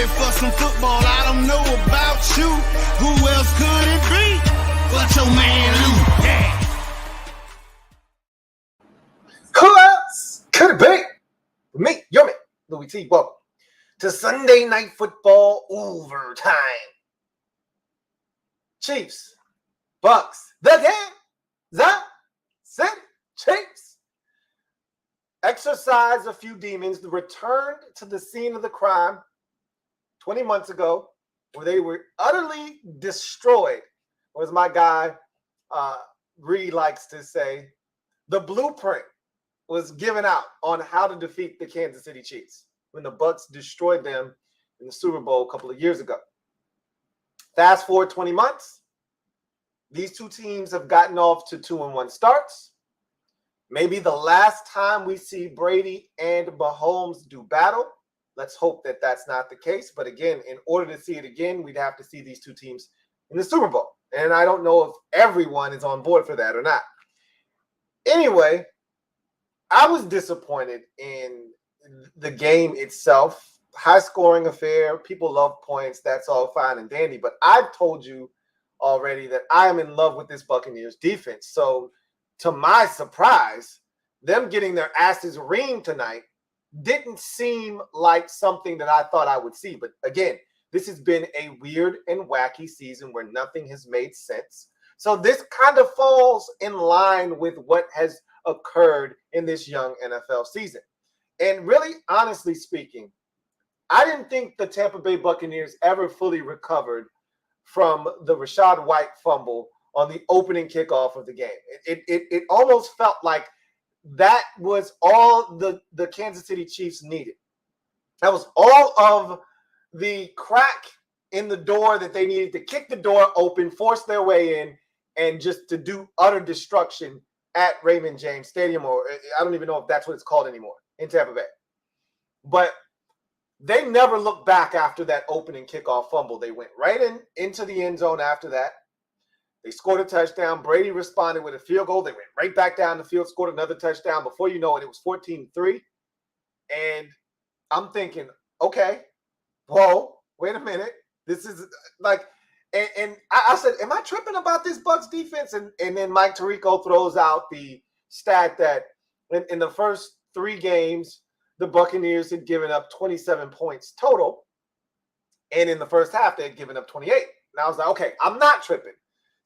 ready for some football. I don't know about you. Who else could it be but your man Lou? Yeah. Who else could it be? Me, your man, Louie T. Welcome to Sunday Night Football overtime. Chiefs, Bucs, the game, the City Chiefs. Exercise a few demons, returned to the scene of the crime 20 months ago, where they were utterly destroyed. Or as my guy Reed likes to say, the blueprint was given out on how to defeat the Kansas City Chiefs when the Bucs destroyed them in the Super Bowl a couple of years ago. Fast forward 20 months, these two teams have gotten off to 2-1 starts. Maybe the last time we see Brady and Mahomes do battle. Let's hope that that's not the case. But again, in order to see it again, we'd have to see these two teams in the Super Bowl. And I don't know if everyone is on board for that or not. Anyway, I was disappointed in the game itself. High-scoring affair. People love points. That's all fine and dandy. But I've told you already that I am in love with this Buccaneers defense. So, to my surprise, them getting their asses reamed tonight didn't seem like something that I thought I would see. But again, this has been a weird and wacky season where nothing has made sense. So this kind of falls in line with what has occurred in this young NFL season. And really, honestly speaking, I didn't think the Tampa Bay Buccaneers ever fully recovered from the Rachaad White fumble on the opening kickoff of the game. It almost felt like that was all the Kansas City Chiefs needed. That was all of the crack in the door that they needed to kick the door open, force their way in, and just to do utter destruction at Raymond James Stadium, or I don't even know if that's what it's called anymore, in Tampa Bay. But they never looked back after that opening kickoff fumble. They went right into the end zone after that. They scored a touchdown. Brady responded with a field goal. They went right back down the field, scored another touchdown. Before you know it, it was 14-3. And I'm thinking, okay, whoa, wait a minute. This is like, and I said, am I tripping about this Bucs defense? And then Mike Tirico throws out the stat that in the first 3 games, the Buccaneers had given up 27 points total. And in the first half, they had given up 28. And I was like, okay, I'm not tripping.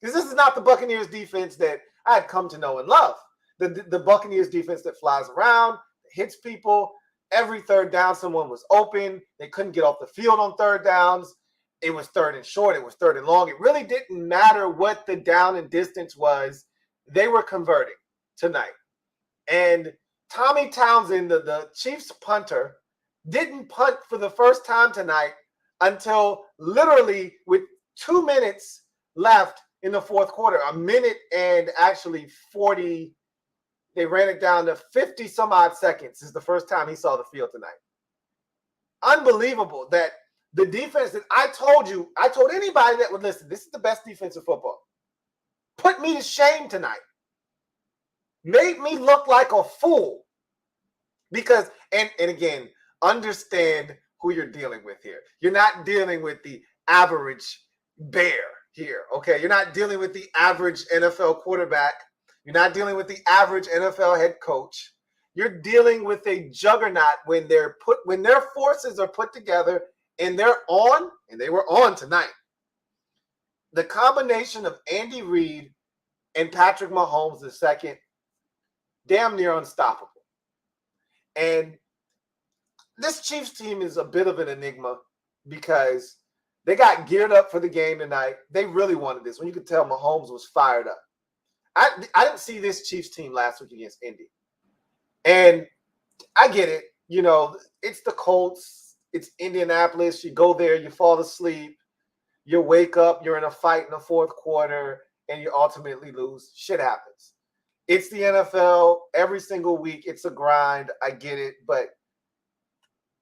Because this is not the Buccaneers defense that I had come to know and love. The Buccaneers defense that flies around, hits people. Every third down, someone was open. They couldn't get off the field on third downs. It was third and short. It was third and long. It really didn't matter what the down and distance was. They were converting tonight. And Tommy Townsend, the Chiefs punter, didn't punt for the first time tonight until literally with 2 minutes left in the fourth quarter. A minute and actually 40. They ran it down to 50 some odd seconds is the first time he saw the field tonight. Unbelievable that the defense that I told anybody that would listen, this is the best defense in football. Put me to shame tonight. Made me look like a fool. Because, and again, understand who you're dealing with here. You're not dealing with the average bear here, okay? You're not dealing with the average NFL quarterback. You're not dealing with the average NFL head coach. You're dealing with a juggernaut when their forces are put together and they're on, and they were on tonight. The combination of Andy Reid and Patrick Mahomes II, damn near unstoppable. And this Chiefs team is a bit of an enigma because they got geared up for the game tonight. They really wanted this. When you could tell Mahomes was fired up. I didn't see this Chiefs team last week against Indy. And I get it. You know, it's the Colts. It's Indianapolis. You go there, you fall asleep. You wake up, you're in a fight in the fourth quarter, and you ultimately lose. Shit happens. It's the NFL. Every single week, it's a grind. I get it. But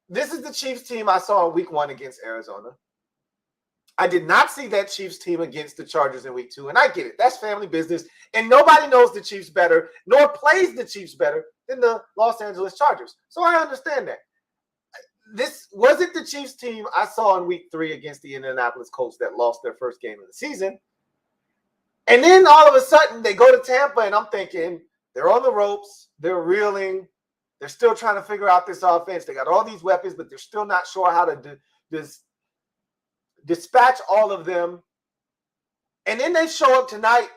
this is the Chiefs team I saw in week 1 against Arizona. I did not see that Chiefs team against the Chargers in week 2, and I get it. That's family business, and nobody knows the Chiefs better, nor plays the Chiefs better than the Los Angeles Chargers. So I understand that. this wasn't the Chiefs team I saw in week 3 against the Indianapolis Colts that lost their first game of the season. And then all of a sudden they go to Tampa, and I'm thinking they're on the ropes, they're reeling, they're still trying to figure out this offense. They got all these weapons, but they're still not sure how to dispatch all of them. And then they show up tonight,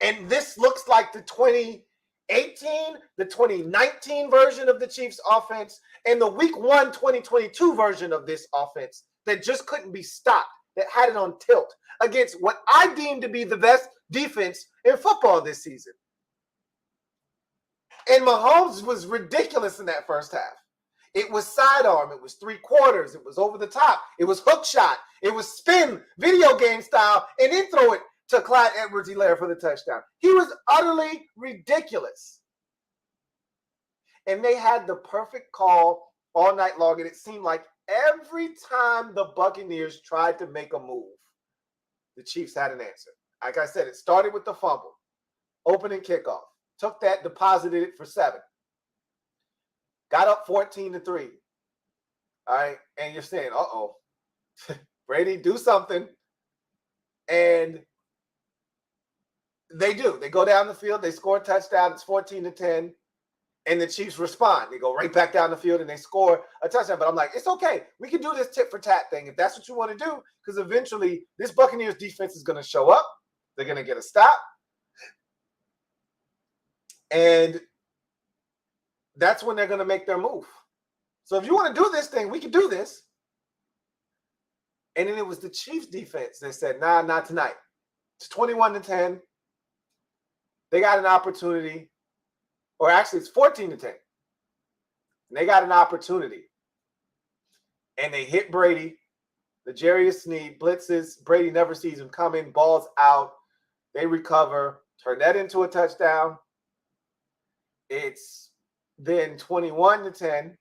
and this looks like the 2018, the 2019 version of the Chiefs offense, and the week 1, 2022 version of this offense that just couldn't be stopped, that had it on tilt against what I deem to be the best defense in football this season. And Mahomes was ridiculous in that first half. It was sidearm. It was 3/4. It was over the top. It was hook shot. It was spin, video game style, and then throw it to Clyde Edwards-Helaire for the touchdown. He was utterly ridiculous. And they had the perfect call all night long, and it seemed like every time the Buccaneers tried to make a move, the Chiefs had an answer. Like I said, it started with the fumble, opening kickoff. Took that, deposited it for 7. Got up 14-3. All right. And you're saying, uh-oh, Brady, do something. And they do. They go down the field. They score a touchdown. It's 14-10. And the Chiefs respond. They go right back down the field and they score a touchdown. But I'm like, it's okay. We can do this tit for tat thing if that's what you want to do, because eventually this Buccaneers defense is going to show up. They're going to get a stop. And that's when they're going to make their move. So if you want to do this thing, we can do this. And then it was the Chiefs defense that said, nah, not tonight. It's 21-10. They got an opportunity. Or actually, it's 14-10. And they got an opportunity. And they hit Brady. The Jarius Sneed blitzes. Brady never sees him coming. Ball's out. They recover. Turn that into a touchdown. It's then 21-10.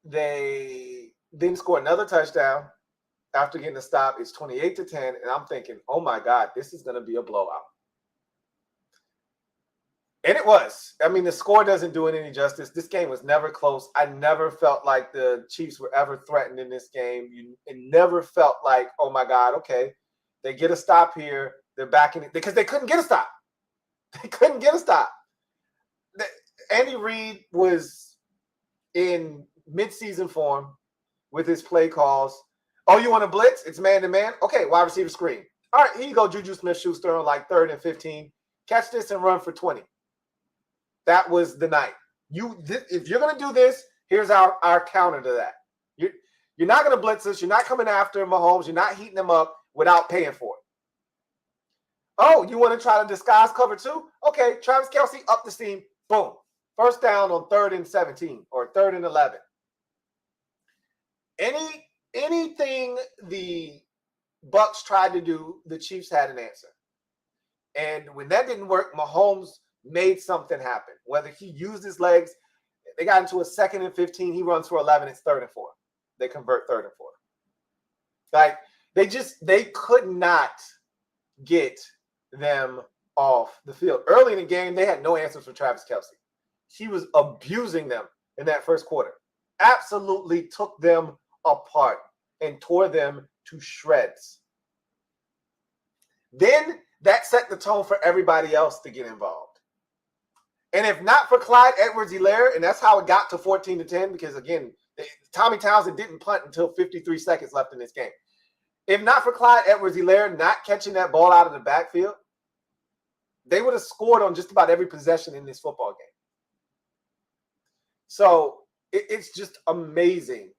They then score another touchdown after getting a stop. It's 28-10. And I'm thinking, oh my God, this is going to be a blowout. And it was. I mean, the score doesn't do it any justice. This game was never close. I never felt like the Chiefs were ever threatened in this game. It never felt like, oh my God, okay, they get a stop here. They're backing it because they couldn't get a stop. They couldn't get a stop. Andy Reid was in midseason form with his play calls. Oh, you want to blitz? It's man-to-man? Okay, wide receiver screen. All right, here you go, Juju Smith-Schuster on like 3rd and 15. Catch this and run for 20. That was the night. If you're going to do this, here's our counter to that. You're not going to blitz us. You're not coming after Mahomes. You're not heating him up without paying for it. Oh, you want to try to disguise cover 2? Okay, Travis Kelce up the seam. Boom. First down on 3rd and 17 or 3rd and 11. Anything the Bucs tried to do, the Chiefs had an answer. And when that didn't work, Mahomes made something happen. Whether he used his legs, they got into a 2nd and 15. He runs for 11. It's 3rd and 4. They convert 3rd and 4. Like they could not get them off the field. Early in the game, they had no answers for Travis Kelce. He was abusing them in that first quarter. Absolutely took them apart and tore them to shreds. Then that set the tone for everybody else to get involved. And if not for Clyde Edwards-Helaire, and that's how it got to 14-10, because again, Tommy Townsend didn't punt until 53 seconds left in this game. If not for Clyde Edwards-Helaire not catching that ball out of the backfield, they would have scored on just about every possession in this football game. So it's just amazing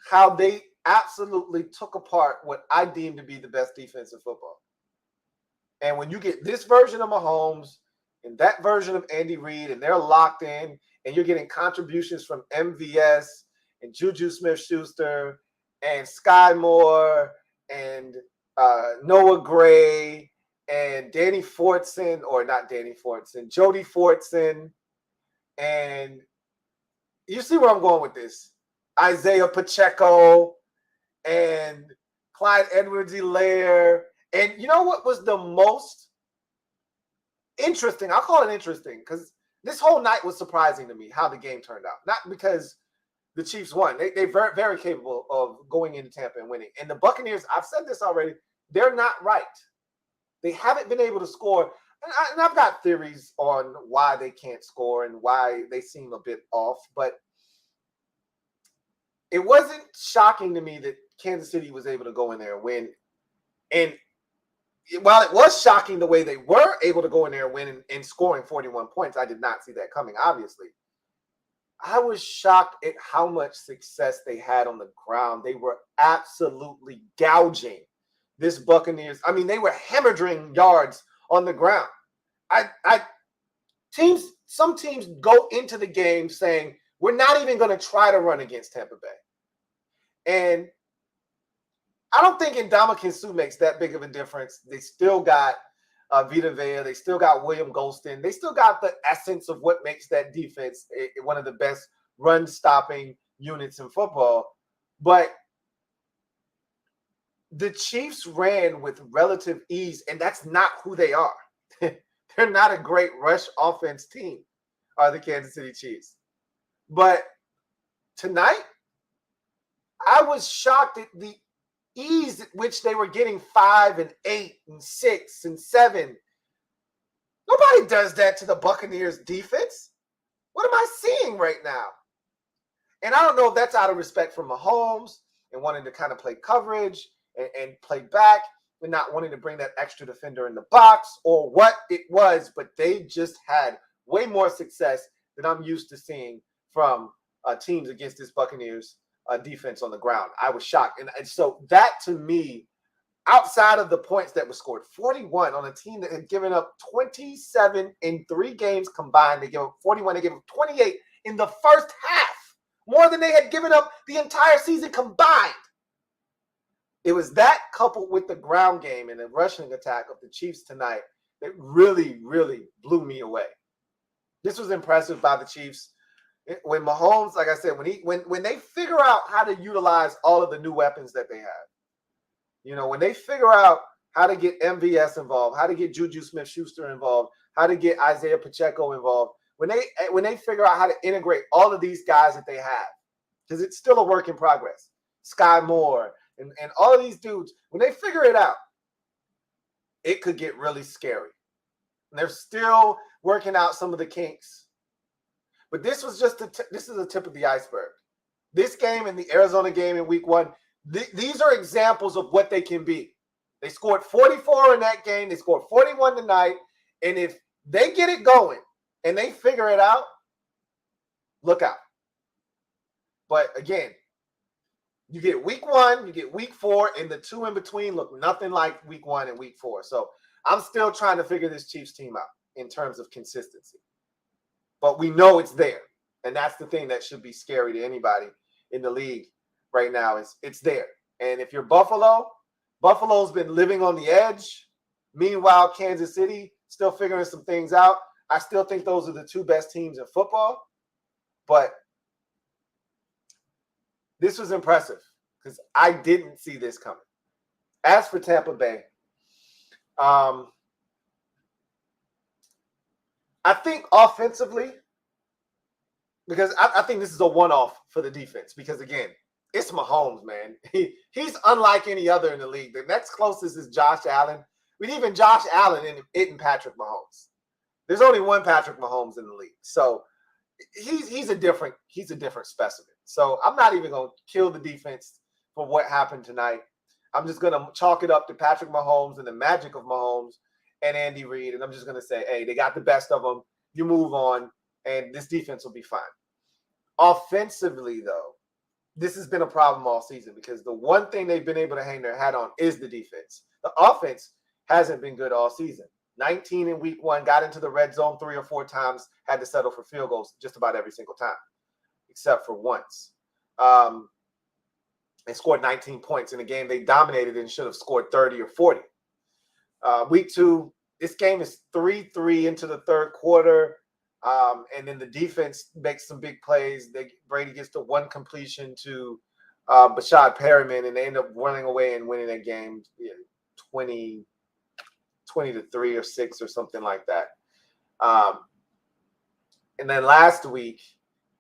how they absolutely took apart what I deem to be the best defense in football. And when you get this version of Mahomes and that version of Andy Reid, and they're locked in, and you're getting contributions from MVS and Juju Smith-Schuster and Sky Moore and Noah Gray and Jody Fortson, and you see where I'm going with this. Isaiah Pacheco and Clyde Edwards-Helaire. And you know what was the most interesting? I'll call it interesting because this whole night was surprising to me how the game turned out. Not because the Chiefs won. They're very, very capable of going into Tampa and winning. And the Buccaneers, I've said this already, they're not right. They haven't been able to score. And I've got theories on why they can't score and why they seem a bit off. But it wasn't shocking to me that Kansas City was able to go in there and win. And while it was shocking the way they were able to go in there and win and scoring 41 points, I did not see that coming, obviously. I was shocked at how much success they had on the ground. They were absolutely gouging this Buccaneers. I mean, they were hemorrhaging yards on the ground. Some teams go into the game saying, we're not even going to try to run against Tampa Bay. And I don't think Ndamukong Suh makes that big of a difference. They still got Vita Vea. They still got William Golston. They still got the essence of what makes that defense one of the best run-stopping units in football. But the Chiefs ran with relative ease, and that's not who they are. They're not a great rush offense team, are the Kansas City Chiefs. But tonight, I was shocked at the ease at which they were getting 5 and 8 and 6 and 7. Nobody does that to the Buccaneers defense. What am I seeing right now? And I don't know if that's out of respect for Mahomes and wanting to kind of play coverage and play back and not wanting to bring that extra defender in the box or what it was, but they just had way more success than I'm used to seeing from teams against this Buccaneers defense on the ground. I was shocked. And so that, to me, outside of the points that were scored, 41 on a team that had given up 27 in 3 games combined. They gave up 41. They gave up 28 in the first half, more than they had given up the entire season combined. It was that coupled with the ground game and the rushing attack of the Chiefs tonight that really, really blew me away. This was impressive by the Chiefs. When Mahomes, like I said, when they figure out how to utilize all of the new weapons that they have, you know, when they figure out how to get MVS involved, how to get Juju Smith-Schuster involved, how to get Isaiah Pacheco involved, when they figure out how to integrate all of these guys that they have, because it's still a work in progress, Sky Moore and all of these dudes, when they figure it out, it could get really scary. And they're still working out some of the kinks. But this was just this is the tip of the iceberg. This game and the Arizona game in week 1, these are examples of what they can be. They scored 44 in that game. They scored 41 tonight. And if they get it going and they figure it out, look out. But again, you get week 1, you get week 4, and the 2 in between look nothing like week 1 and week 4. So I'm still trying to figure this Chiefs team out in terms of consistency. But we know it's there. And that's the thing that should be scary to anybody in the league right now is it's there. And if you're Buffalo, Buffalo's been living on the edge. Meanwhile, Kansas City still figuring some things out. I still think those are the 2 best teams in football. But this was impressive because I didn't see this coming. As for Tampa Bay, I think offensively, because I think this is a one-off for the defense because, again, it's Mahomes, man. He's unlike any other in the league. The next closest is Josh Allen. But even Josh Allen isn't Patrick Mahomes. There's only one Patrick Mahomes in the league. So he's a different specimen. So I'm not even going to kill the defense for what happened tonight. I'm just going to chalk it up to Patrick Mahomes and the magic of Mahomes and Andy Reid. And I'm just going to say, hey, they got the best of them. You move on, and this defense will be fine. Offensively, though, this has been a problem all season because the one thing they've been able to hang their hat on is the defense. The offense hasn't been good all season. 19 in week 1, got into the red zone 3 or 4 times, had to settle for field goals just about every single time, except for once. They scored 19 points in a game they dominated and should have scored 30 or 40. Week 2, this game is 3-3 into the third quarter. And then the defense makes some big plays. Brady gets to 1 completion to Bashad Perriman, and they end up running away and winning that game 20-3 or 6 or something like that. And then last week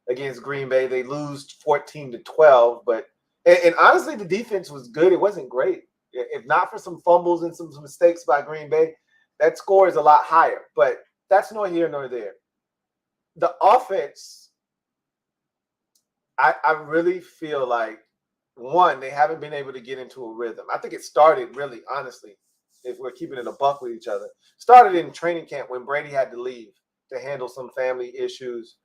against Green Bay, they lose 14-12. But and honestly, the defense was good. It wasn't great. If not for some fumbles and some mistakes by Green Bay, that score is a lot higher. But that's nor here nor there. The offense, I really feel like, one, they haven't been able to get into a rhythm. I think it started really, honestly, if we're keeping it a buck with each other, started in training camp when Brady had to leave to handle some family issues,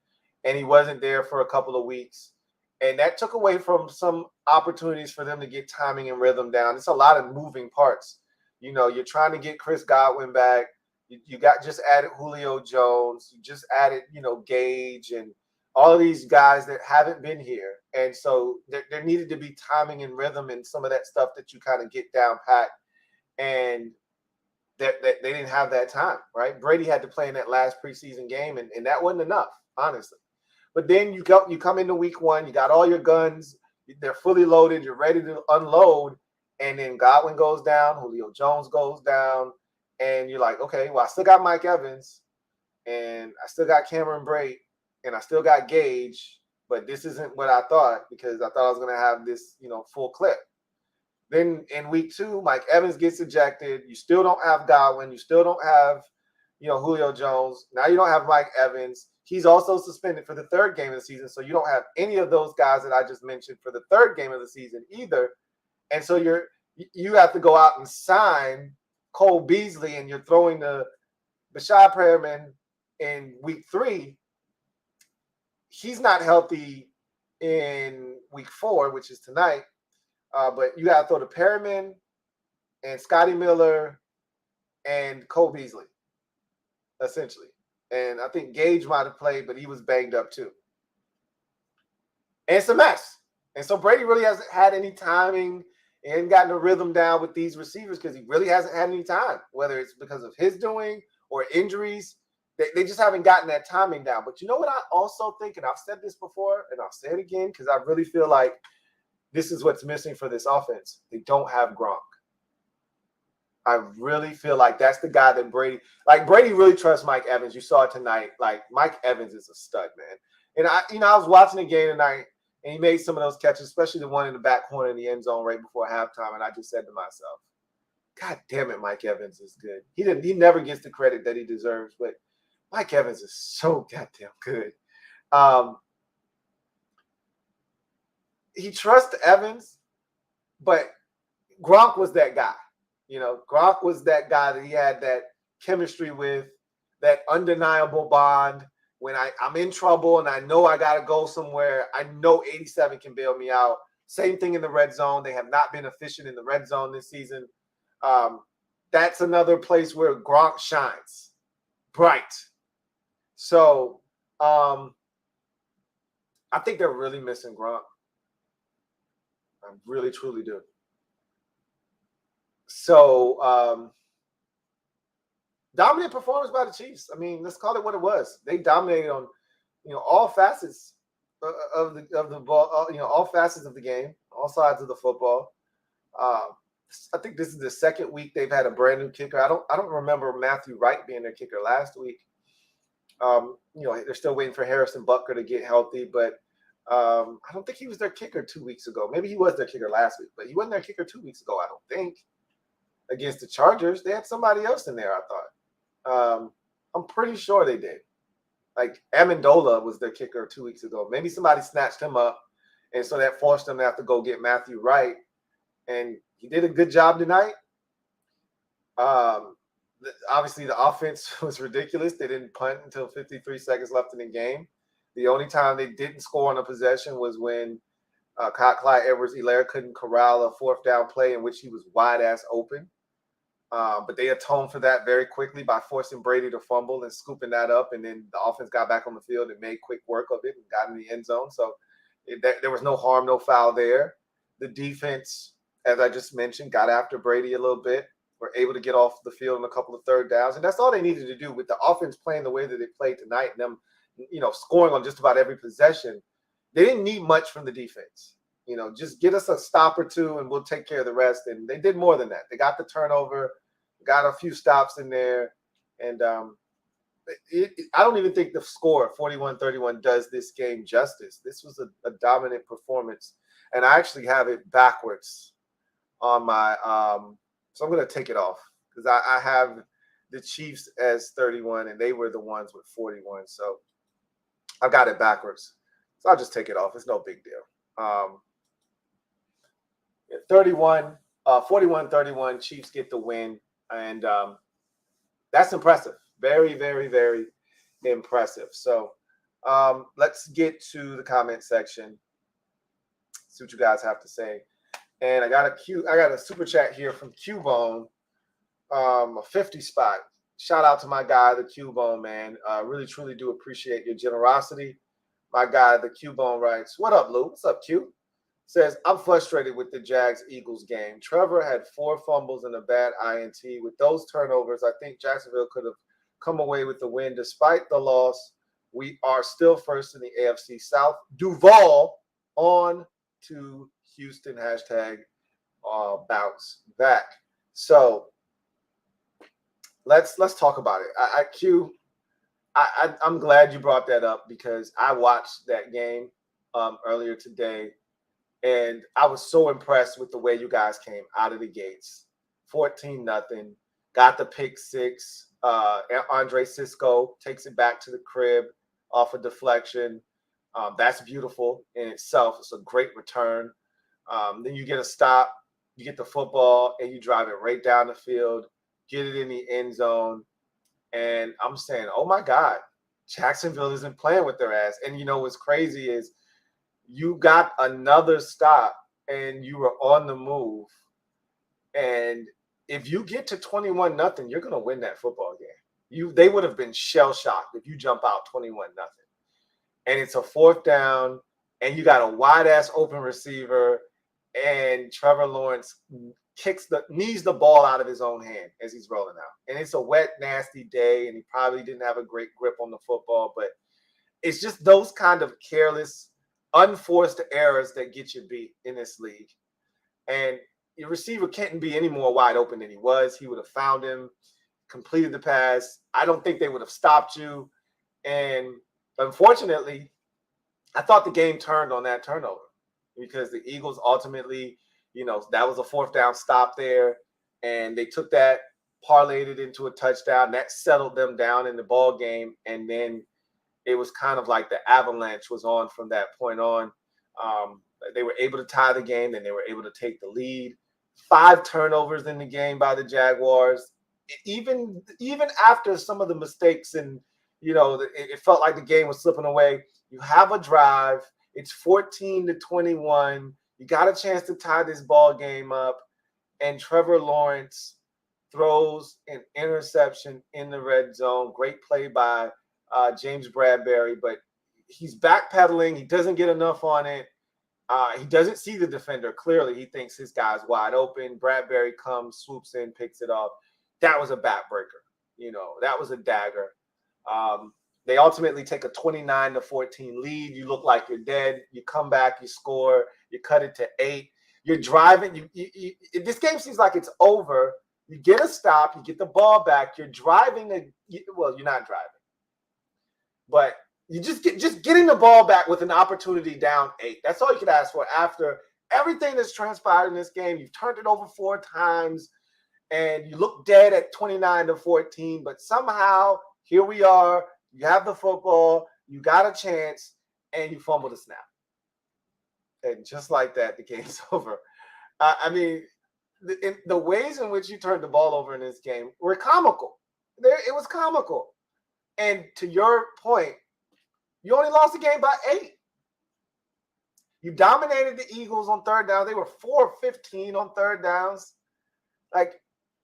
and he wasn't there for a couple of weeks. And that took away from some opportunities for them to get timing and rhythm down. It's a lot of moving parts. You know, you're trying to get Chris Godwin back. You got just added Julio Jones. You just added, Gage and all of these guys that haven't been here. And so there needed to be timing and rhythm and some of that stuff that you kind of get down pat. And that they didn't have that time, right? Brady had to play in that last preseason game, and that wasn't enough, honestly. But then you come into week one, you got all your guns, they're fully loaded, you're ready to unload, and then Godwin goes down, Julio Jones goes down, and you're like, okay, well, I still got Mike Evans, and I still got Cameron Brate, and I still got Gage, but this isn't what I thought, because I thought I was going to have this, full clip. Then in week two, Mike Evans gets ejected. You still don't have Godwin. You still don't have, Julio Jones. Now you don't have Mike Evans. He's also suspended for the third game of the season. So you don't have any of those guys that I just mentioned for the third game of the season either. And so you have to go out and sign Cole Beasley, and you're throwing the Bashad Perriman in week three. He's not healthy in week 4, which is tonight. But you got to throw to Perriman and Scotty Miller and Cole Beasley, essentially. And I think Gage might have played, but he was banged up too. And it's a mess. And so Brady really hasn't had any timing and gotten a rhythm down with these receivers, because he really hasn't had any time, whether it's because of his doing or injuries. They just haven't gotten that timing down. But you know what I also think, and I've said this before, and I'll say it again, because I really feel like this is what's missing for this offense. They don't have Gronk. I really feel like that's the guy that Brady really trusts Mike Evans. You saw it tonight. Like, Mike Evans is a stud, man. And I was watching the game tonight, and he made some of those catches, especially the one in the back corner in the end zone right before halftime. And I just said to myself, God damn it, Mike Evans is good. He never gets the credit that he deserves, but Mike Evans is so goddamn good. He trusts Evans, but Gronk was that guy. Gronk was that guy that he had that chemistry with, that undeniable bond. When I'm in trouble and I know I got to go somewhere, I know 87 can bail me out. Same thing in the red zone. They have not been efficient in the red zone this season. That's another place where Gronk shines bright. So I think they're really missing Gronk. I really, truly do. So, dominant performance by the Chiefs. I mean, let's call it what it was. They dominated on, all facets of the ball. All facets of the game, all sides of the football. I think this is the second week they've had a brand new kicker. I don't remember Matthew Wright being their kicker last week. They're still waiting for Harrison Butker to get healthy, but I don't think he was their kicker 2 weeks ago. Maybe he was their kicker last week, but he wasn't their kicker 2 weeks ago, I don't think. Against the Chargers, they had somebody else in there, I thought. I'm pretty sure they did. Like, Amendola was their kicker 2 weeks ago. Maybe somebody snatched him up, and so that forced them to have to go get Matthew Wright. And he did a good job tonight. Obviously, the offense was ridiculous. They didn't punt until 53 seconds left in the game. The only time they didn't score on a possession was when Clyde Edwards-Helaire couldn't corral a fourth down play in which he was wide-ass open. But they atoned for that very quickly by forcing Brady to fumble and scooping that up. And then the offense got back on the field and made quick work of it and got in the end zone. So there was no harm, no foul there. The defense, as I just mentioned, got after Brady a little bit. Were able to get off the field on a couple of third downs. And that's all they needed to do with the offense playing the way that they played tonight and them, scoring on just about every possession. They didn't need much from the defense. Just get us a stop or two and we'll take care of the rest. And they did more than that. They got the turnover, got a few stops in there. And I don't even think the score 41-31 does this game justice. This was a dominant performance, and I actually have it backwards on my so I'm going to take it off because I have the Chiefs as 31 and they were the ones with 41. So I got it backwards. So I'll just take it off. It's no big deal. 41-31, Chiefs get the win. And that's impressive. Very, very, very impressive. So let's get to the comment section. See what you guys have to say. And I got a super chat here from Cubone, a 50 spot. Shout out to my guy, the Cubone, man. Really, truly do appreciate your generosity. My guy, the Cubone, writes, "What up, Lou? What's up, Q?" Says, "I'm frustrated with the Jags-Eagles game. Trevor had 4 fumbles and a bad INT. With those turnovers, I think Jacksonville could have come away with the win. Despite the loss, we are still first in the AFC South. Duval on to Houston, hashtag bounce back." So let's talk about it. I'm glad you brought that up because I watched that game earlier today, and I was so impressed with the way you guys came out of the gates. 14-0, got the pick 6. Andre Cisco takes it back to the crib off a deflection. That's beautiful in itself. It's a great return. Then you get a stop, you get the football, and you drive it right down the field, get it in the end zone. And I'm saying, oh, my God, Jacksonville isn't playing with their ass. And, you know, what's crazy is you got another stop, and you were on the move. And if you get to 21-0, you're going to win that football game. They would have been shell-shocked if you jump out 21-0. And it's a 4th down, and you got a wide-ass open receiver, and Trevor Lawrence knees the ball out of his own hand as he's rolling out. And it's a wet, nasty day, and he probably didn't have a great grip on the football. But it's just those kind of careless, unforced errors that get you beat in this league. And your receiver can't be any more wide open than he was. He would have found him, completed the pass. I don't think they would have stopped you. And unfortunately, I thought the game turned on that turnover because the Eagles ultimately, you know, that was a 4th down stop there, and they took that, parlayed it into a touchdown. That settled them down in the ball game, and then it was kind of like the avalanche was on from that point on. They were able to tie the game, and they were able to take the lead. 5 turnovers in the game by the Jaguars. Even after some of the mistakes and, you know, it felt like the game was slipping away. You have a drive. It's 14-21. You got a chance to tie this ball game up, and Trevor Lawrence throws an interception in the red zone. Great play by James Bradbury, but he's backpedaling. He doesn't get enough on it. He doesn't see the defender clearly. He thinks his guy's wide open. Bradbury comes, swoops in, picks it up. That was a backbreaker. You know, that was a dagger. They ultimately take a 29-14 lead. You look like you're dead. You come back, you score, you cut it to 8. You're driving. This game seems like it's over. You get a stop, you get the ball back. You're driving. Well, you're not driving, but you just getting the ball back with an opportunity down 8. That's all you could ask for after everything that's transpired in this game. You've turned it over 4 times, and you look dead at 29-14. But somehow here we are. You have the football, you got a chance, and you fumble the snap. And just like that, the game's over. I mean, the ways in which you turned the ball over in this game were comical. It was comical. And to your point, you only lost the game by 8. You dominated the Eagles on 3rd down. They were 4-15 on 3rd downs. Like,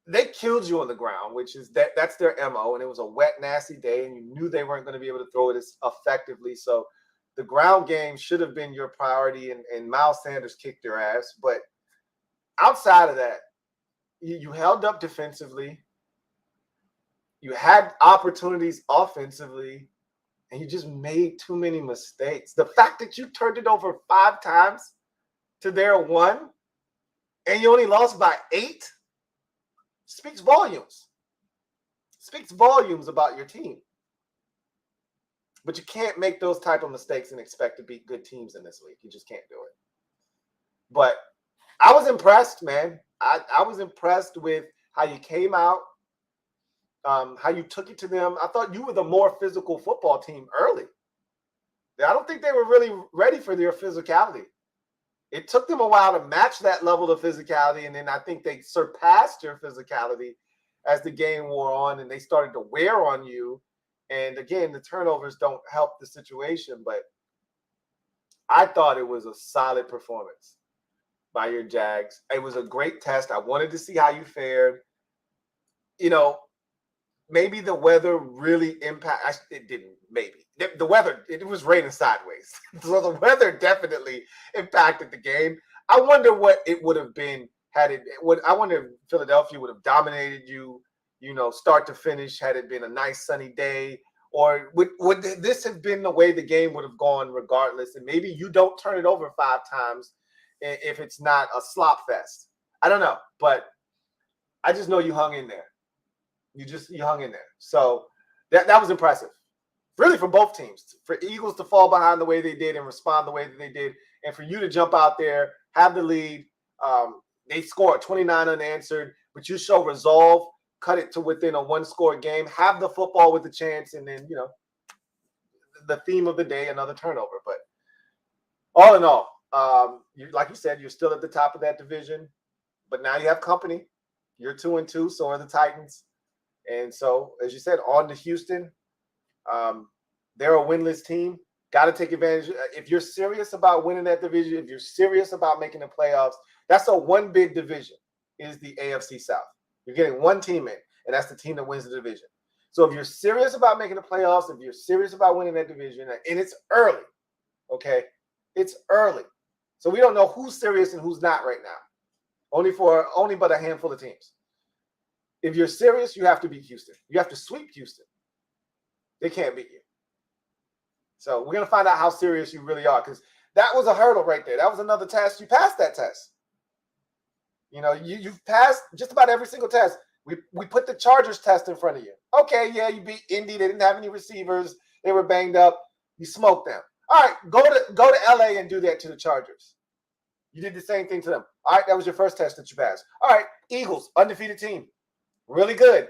they killed you on the ground, which is that's their MO, and it was a wet, nasty day, and you knew they weren't going to be able to throw it as effectively. So the ground game should have been your priority, and Miles Sanders kicked their ass. But outside of that, you held up defensively. You had opportunities offensively, and you just made too many mistakes. The fact that you turned it over 5 times to their 1, and you only lost by 8, speaks volumes. Speaks volumes about your team. But you can't make those type of mistakes and expect to beat good teams in this league. You just can't do it. But I was impressed, man. I was impressed with how you came out, how you took it to them. I thought you were the more physical football team early. I don't think they were really ready for their physicality. It took them a while to match that level of physicality, and then I think they surpassed your physicality as the game wore on, and they started to wear on you. And again, the turnovers don't help the situation, but I thought it was a solid performance by your Jags. It was a great test. I wanted to see how you fared. You know, maybe the weather really impacted. It didn't, maybe. The weather, it was raining sideways. So the weather definitely impacted the game. I wonder what it would have been had it. I wonder if Philadelphia would have dominated you, start to finish, had it been a nice sunny day. Or would this have been the way the game would have gone regardless? And maybe you don't turn it over 5 times if it's not a slop fest. I don't know. But I just know you hung in there. You hung in there. So that was impressive. Really for both teams. For Eagles to fall behind the way they did and respond the way that they did. And for you to jump out there, have the lead. They scored 29 unanswered, but you show resolve. Cut it to within a 1-score game, have the football with a chance, and then, the theme of the day, another turnover. But all in all, like you said, you're still at the top of that division, but now you have company. You're 2-2, so are the Titans. And so, as you said, on to Houston. They're a winless team. Got to take advantage. If you're serious about winning that division, if you're serious about making the playoffs, that's a one big division, is the AFC South. You're getting one team in, and that's the team that wins the division. So if you're serious about making the playoffs, if you're serious about winning that division, and it's early, okay? It's early. So we don't know who's serious and who's not right now. Only but a handful of teams. If you're serious, you have to beat Houston. You have to sweep Houston. They can't beat you. So we're going to find out how serious you really are, because that was a hurdle right there. That was another test. You passed that test. You've passed just about every single test. We put the Chargers test in front of you. Okay, yeah, you beat Indy. They didn't have any receivers. They were banged up. You smoked them. All right, go to LA and do that to the Chargers. You did the same thing to them. All right, that was your first test that you passed. All right, Eagles, undefeated team. Really good.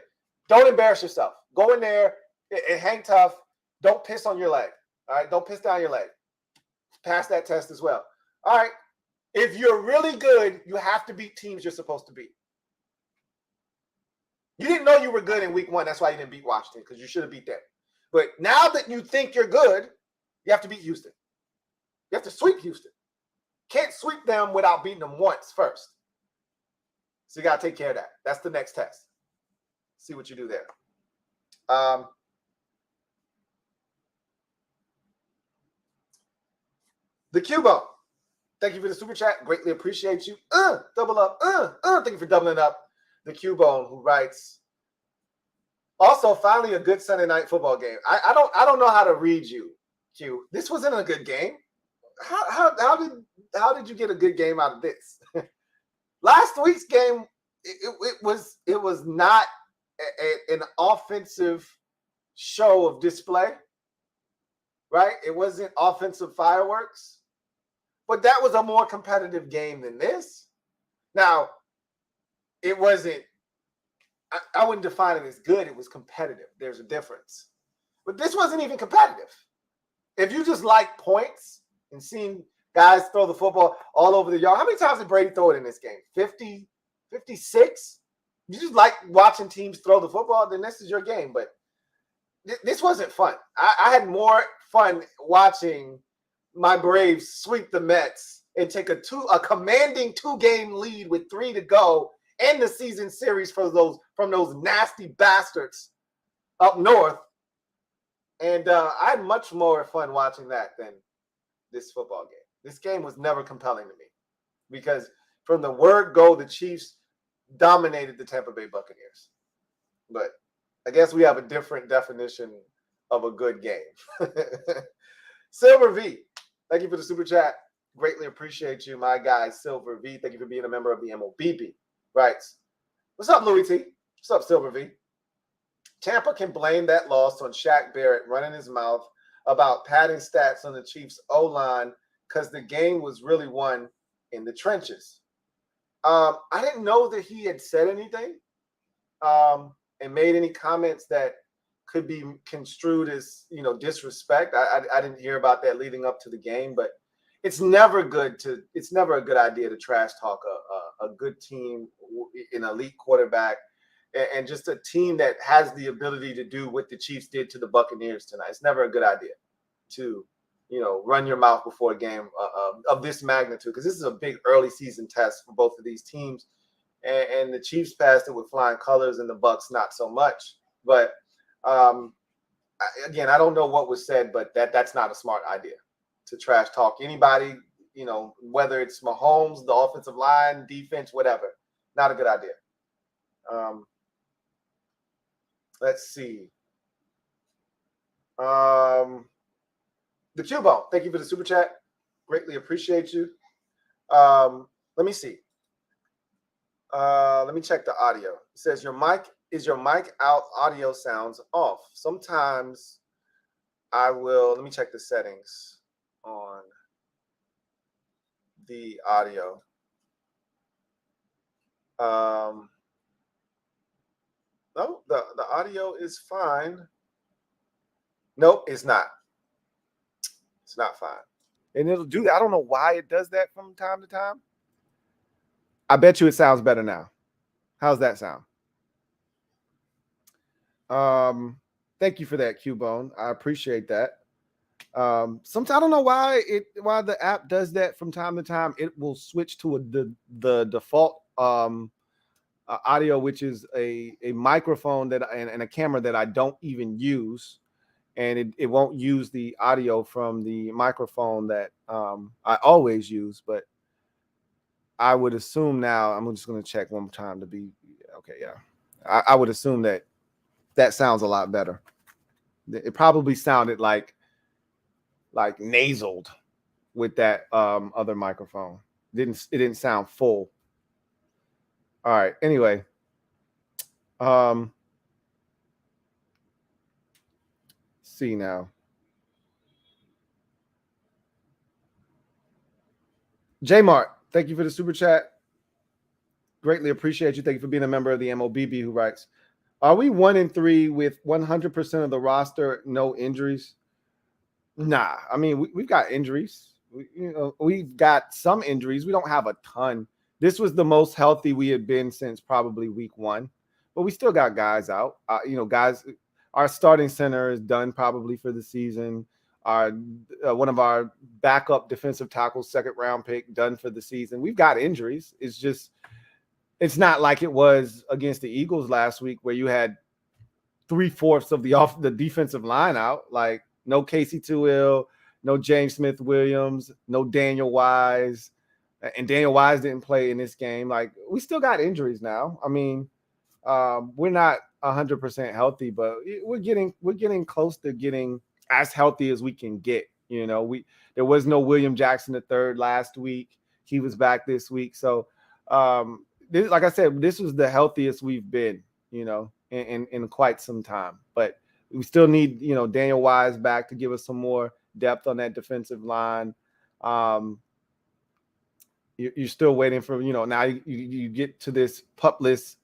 Don't embarrass yourself. Go in there and hang tough. Don't piss on your leg. All right, don't piss down your leg. Pass that test as well. All right. If you're really good, you have to beat teams you're supposed to beat. You didn't know you were good in week 1. That's why you didn't beat Washington, because you should have beat them. But now that you think you're good, you have to beat Houston. You have to sweep Houston. Can't sweep them without beating them once first. So you got to take care of that. That's the next test. See what you do there. The Cubo. Thank you for the super chat. Greatly appreciate you. Double up. Thank you for doubling up. The Cubone, who writes, also finally a good Sunday night football game. I don't know how to read you, Q. This wasn't a good game. How did you get a good game out of this? Last week's game, it was not an offensive show of display, right? It wasn't offensive fireworks. But that was a more competitive game than this. Now, it wasn't, I wouldn't define it as good. It was competitive. There's a difference. But this wasn't even competitive. If you just like points and seeing guys throw the football all over the yard, how many times did Brady throw it in this game? 50, 56? You just like watching teams throw the football, then this is your game. But this wasn't fun. I had more fun watching my Braves sweep the Mets and take a commanding 2-game lead with 3 to go, and the season series from those nasty bastards up north. And I had much more fun watching that than this football game. This game was never compelling to me because from the word go, the Chiefs dominated the Tampa Bay Buccaneers. But I guess we have a different definition of a good game. Silver V, thank you for the super chat. Greatly appreciate you, my guy, Silver V. Thank you for being a member of the MOBB. Writes, what's up, Louie T? What's up, Silver V? Tampa can blame that loss on Shaq Barrett running his mouth about padding stats on the Chiefs O-line because the game was really won in the trenches. I didn't know that he had said anything and made any comments that could be construed as, disrespect. I didn't hear about that leading up to the game, but it's never a good idea to trash talk a good team, an elite quarterback, and just a team that has the ability to do what the Chiefs did to the Buccaneers tonight. It's never a good idea to, run your mouth before a game of this magnitude, because this is a big early season test for both of these teams. And the Chiefs passed it with flying colors, and the Bucs not so much. But again, I don't know what was said, but that's not a smart idea to trash talk anybody, whether it's Mahomes, the offensive line, defense, whatever. Not a good idea. Let's see. The Q-Bone, thank you for the super chat. Greatly appreciate you. Let me see. Let me check the audio. It says your mic out, audio sounds off. Sometimes let me check the settings on the audio. No, the audio is fine. Nope, it's not. It's not fine. And it'll do that. I don't know why it does that from time to time. I bet you it sounds better now. How's that sound? Thank you for that, Q-Bone. I appreciate that. Sometimes I don't know why the app does that from time to time. It will switch to the default audio, which is a microphone and a camera that I don't even use, and it won't use the audio from the microphone that I always use. But I would assume now, I'm just going to check one more time to be okay. Yeah, I would assume that sounds a lot better. It probably sounded like nasaled with that other microphone. It didn't sound full. All right. Anyway, see now. J Mart, thank you for the super chat. Greatly appreciate you. Thank you for being a member of the MOBB, who writes, are we 1-3 with 100% of the roster, no injuries? Nah, I mean, we've got injuries. We've got some injuries. We don't have a ton. This was the most healthy we had been since probably week 1, but we still got guys out. Guys, our starting center is done probably for the season. One of our backup defensive tackles, second round pick, done for the season. We've got injuries. It's not like it was against the Eagles last week where you had 3/4 of the defensive line out. Like no Casey Tuill, no James Smith-Williams, no Daniel Wise. And Daniel Wise didn't play in this game. Like, we still got injuries now. I mean, we're not 100% healthy, but we're getting close to getting as healthy as we can get. There was no William Jackson III last week. He was back this week. So, like I said, this was the healthiest we've been, in quite some time. But we still need, Daniel Wise back to give us some more depth on that defensive line. You're still waiting for, now you get to this pup-less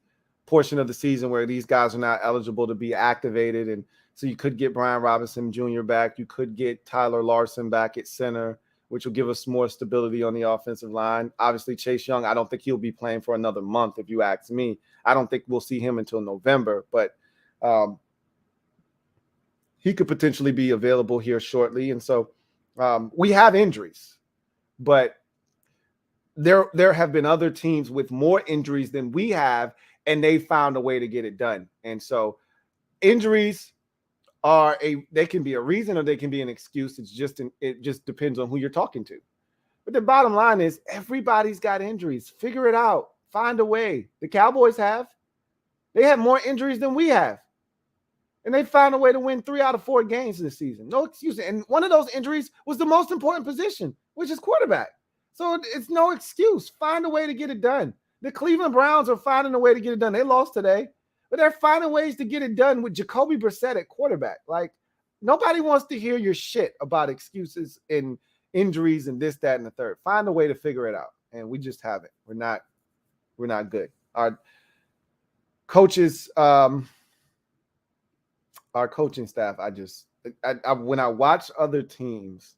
portion of the season where these guys are not eligible to be activated. And so you could get Brian Robinson Jr. back. You could get Tyler Larson back at center, which will give us more stability on the offensive line. Obviously, Chase Young, I don't think he'll be playing for another month, if you ask me. I don't think we'll see him until November, but he could potentially be available here shortly. And so we have injuries, but there have been other teams with more injuries than we have, and they found a way to get it done. And so injuries they can be a reason or they can be an excuse. It just depends on who you're talking to. But the bottom line is everybody's got injuries. Figure it out. Find a way. The Cowboys they have more injuries than we have. And they found a way to win 3 out of 4 games this season. No excuse. And one of those injuries was the most important position, which is quarterback. So it's no excuse. Find a way to get it done. The Cleveland Browns are finding a way to get it done. They lost today, but they're finding ways to get it done with Jacoby Brissett at quarterback. Like, Nobody wants to hear your shit about excuses and injuries and this, that, and the third. Find a way to figure it out. And we just haven't. We're not good. Our coaches, our coaching staff, when I watch other teams,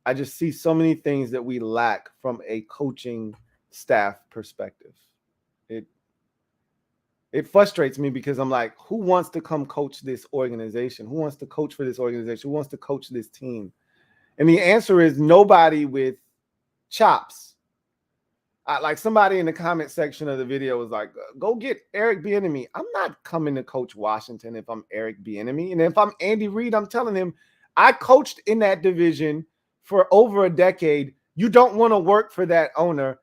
I just see so many things that we lack from a coaching staff perspective. It frustrates me because I'm like, who wants to come coach this organization? Who wants to coach for this organization? Who wants to coach this team? And the answer is nobody with chops. Like somebody in the comment section of the video was like, go get Eric Bieniemy. I'm not coming to coach Washington if I'm Eric Bieniemy. And if I'm Andy Reid, I'm telling him, I coached in that division for over a decade. You don't want to work for that owner.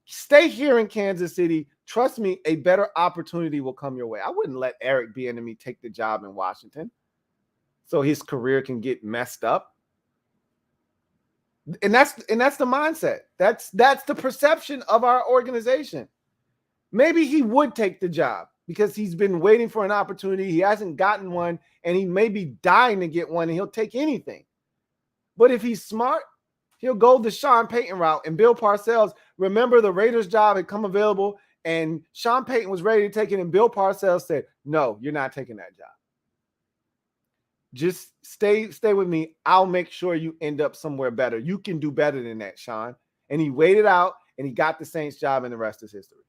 Stay here in Kansas City. Trust me, a better opportunity will come your way. I wouldn't let Eric Bieniemy take the job in Washington so his career can get messed up. And that's the mindset. That's the perception of our organization. Maybe he would take the job because he's been waiting for an opportunity. He hasn't gotten one, and he may be dying to get one, and he'll take anything. But if he's smart, he'll go the Sean Payton route. And Bill Parcells, remember the Raiders job had come available, and Sean Payton was ready to take it, and Bill Parcells said, no, you're not taking that job. Just stay with me. I'll make sure you end up somewhere better. You can do better than that, Sean. And he waited out, and he got the Saints job, and the rest is history.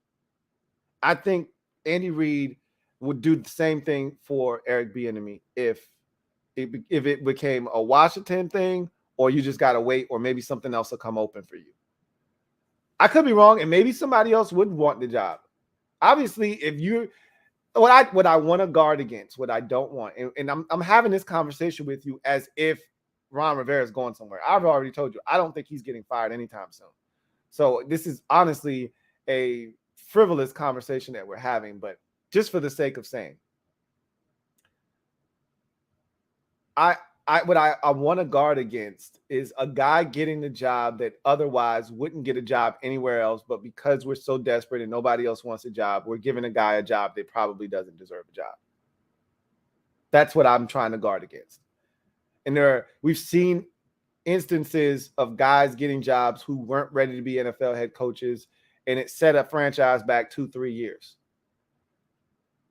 I think Andy Reid would do the same thing for Eric Bieniemy if it became a Washington thing, or you just got to wait, or maybe something else will come open for you. I could be wrong, and maybe somebody else would want the job. Obviously, if you what I want to guard against, what I don't want, and I'm having this conversation with you as if Ron Rivera is going somewhere. I've already told you I don't think he's getting fired anytime soon. So this is honestly a frivolous conversation that we're having, but just for the sake of saying, what I want to guard against is a guy getting the job that otherwise wouldn't get a job anywhere else, but because we're so desperate and nobody else wants a job, we're giving a guy a job that probably doesn't deserve a job. That's what I'm trying to guard against. And we've seen instances of guys getting jobs who weren't ready to be NFL head coaches, and it set a franchise back 2-3 years,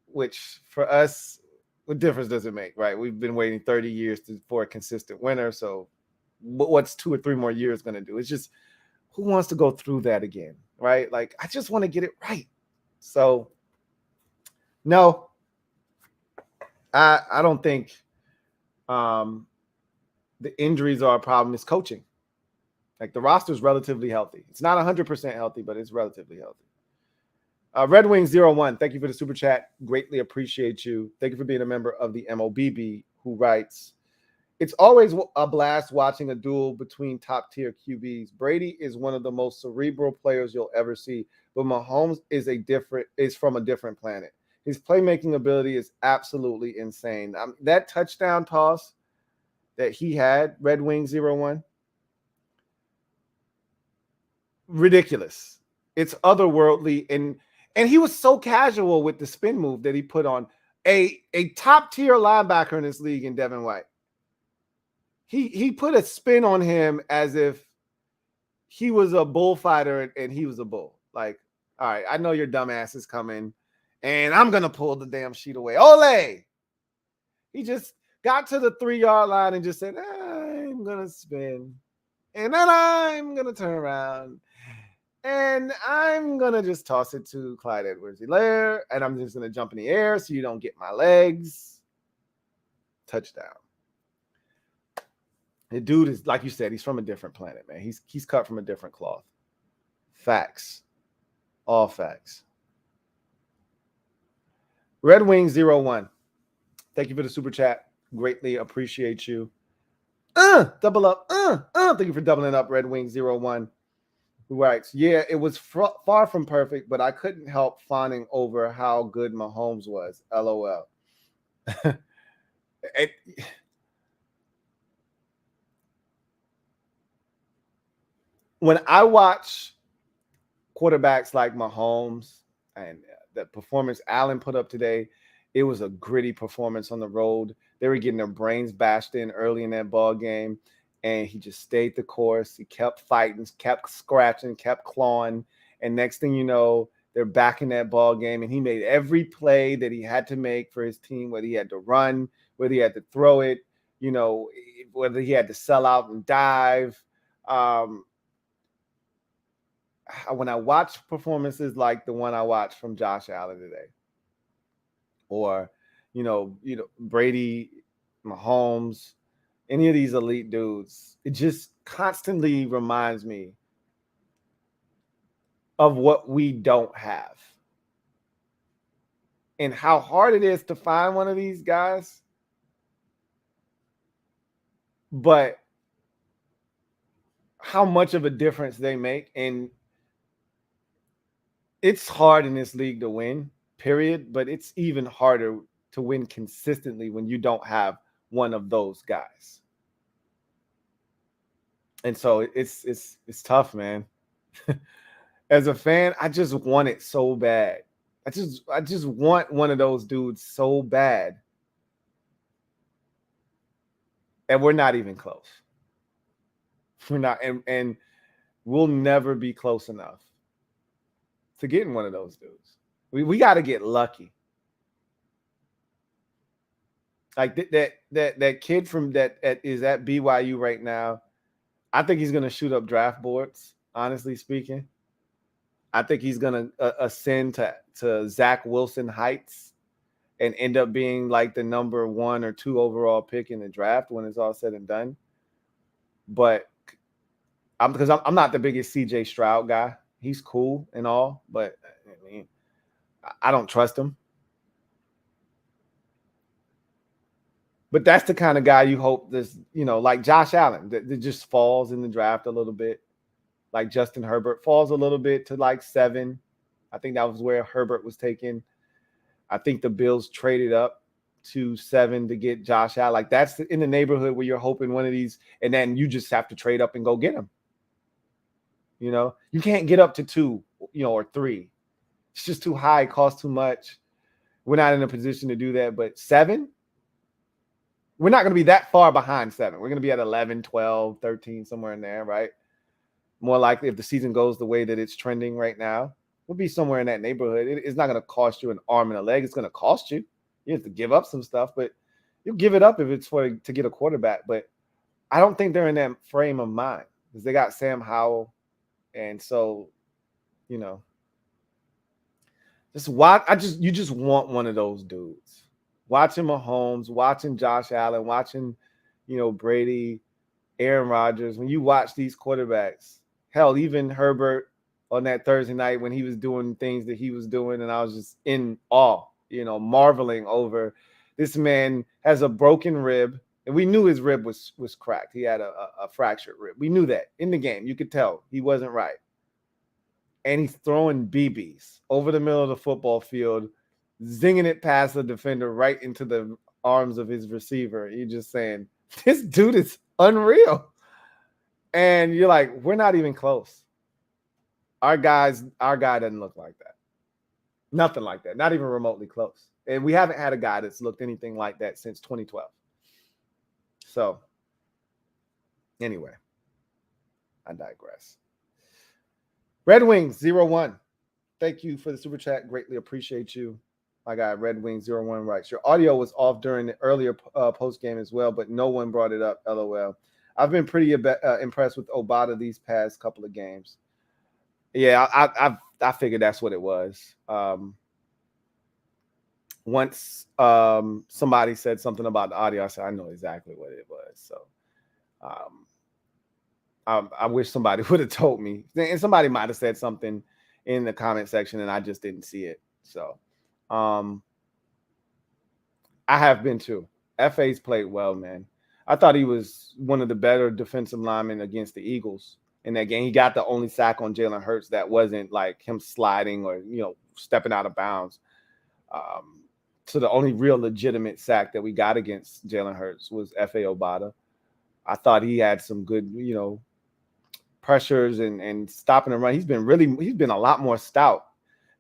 which for us, what difference does it make, right? We've been waiting 30 years for a consistent winner. So what's 2 or 3 more years going to do? It's just, who wants to go through that again, right? Like, I just want to get it right. So, no, I don't think the injuries are a problem. It's coaching. Like, the roster is relatively healthy. It's not 100% healthy, but it's relatively healthy. Red Wings 01, thank you for the super chat. Greatly appreciate you. Thank you for being a member of the MOBB, who writes, it's always a blast watching a duel between top-tier QBs. Brady is one of the most cerebral players you'll ever see, but Mahomes is from a different planet. His playmaking ability is absolutely insane. That touchdown toss that he had, Red Wings 01, ridiculous. It's otherworldly, and he was so casual with the spin move that he put on a top-tier linebacker in this league in Devin White. He put a spin on him as if he was a bullfighter and he was a bull. Like, all right, I know your dumb ass is coming, and I'm going to pull the damn sheet away. Ole! He just got to the 3-yard line and just said, I'm going to spin, and then I'm going to turn around. And I'm going to just toss it to Clyde Edwards-Helaire, and I'm just going to jump in the air so you don't get my legs. Touchdown. The dude is, like you said, he's from a different planet, man. He's cut from a different cloth. Facts. All facts. Red Wings 01. Thank you for the super chat. Greatly appreciate you. Double up. Thank you for doubling up, Red Wings 01. Who writes, yeah, it was far from perfect, but I couldn't help fawning over how good Mahomes was. LOL. When I watch quarterbacks like Mahomes and the performance Allen put up today, It was a gritty performance on the road. They were getting their brains bashed in early in that ball game, and he just stayed the course. He kept fighting, kept scratching, kept clawing, and next thing you know, they're back in that ball game, and he made every play that he had to make for his team, whether he had to run, whether he had to throw it, whether he had to sell out and dive. When I watch performances like the one I watched from Josh Allen today, or Brady, Mahomes, any of these elite dudes, it just constantly reminds me of what we don't have and how hard it is to find one of these guys. But how much of a difference they make. And it's hard in this league to win, period. But it's even harder to win consistently when you don't have one of those guys. And so it's tough, man. As a fan, I just want it so bad. I just want one of those dudes so bad. And we're not even close. We're not, and we'll never be close enough to getting one of those dudes. We got to get lucky. Like that kid from that is at BYU right now. I think he's going to shoot up draft boards, honestly speaking. I think he's going to ascend to Zach Wilson heights and end up being like the number 1 or 2 overall pick in the draft when it's all said and done. But because I'm not the biggest CJ Stroud guy. He's cool and all, but I mean, I don't trust him. But that's the kind of guy you hope this, like Josh Allen, that just falls in the draft a little bit. Like Justin Herbert falls a little bit to like 7. I think that was where Herbert was taken. I think the Bills traded up to 7 to get Josh Allen. Like that's in the neighborhood where you're hoping one of these, and then you just have to trade up and go get him. You can't get up to 2, or 3. It's just too high. It costs too much. We're not in a position to do that. But 7, we're not going to be that far behind 7. We're going to be at 11, 12, 13, somewhere in there, right? More likely, if the season goes the way that it's trending right now, we'll be somewhere in that neighborhood. It's not going to cost you an arm and a leg. It's going to cost you. You have to give up some stuff, but you'll give it up if it's to get a quarterback. But I don't think they're in that frame of mind because they got Sam Howell. And so, just watch. You just want one of those dudes. Watching Mahomes, watching Josh Allen, watching, Brady, Aaron Rodgers. When you watch these quarterbacks, hell, even Herbert on that Thursday night when he was doing things that he was doing, and I was just in awe, marveling over this man has a broken rib. And we knew his rib was cracked. He had a fractured rib. We knew that in the game. You could tell he wasn't right. And he's throwing BBs over the middle of the football field, zinging it past the defender right into the arms of his receiver. You're just saying, this dude is unreal. And you're like, we're not even close. Our guy doesn't look like that. Nothing like that. Not even remotely close. And we haven't had a guy that's looked anything like that since 2012. So, anyway, I digress. Red Wings 01. Thank you for the super chat. Greatly appreciate you. My guy, Red Wings 01 writes, your audio was off during the earlier post game as well, but no one brought it up. LOL. I've been pretty impressed with Obata these past couple of games. Yeah, I figured that's what it was. Once somebody said something about the audio, I said, I know exactly what it was. So I wish somebody would have told me. And somebody might have said something in the comment section, and I just didn't see it. So I have been too. FA's played well, man. I thought he was one of the better defensive linemen against the Eagles in that game. He got the only sack on Jalen Hurts that wasn't like him sliding or, stepping out of bounds. So the only real legitimate sack that we got against Jalen Hurts was F.A. Obata. I thought he had some good, pressures and stopping the run. He's been a lot more stout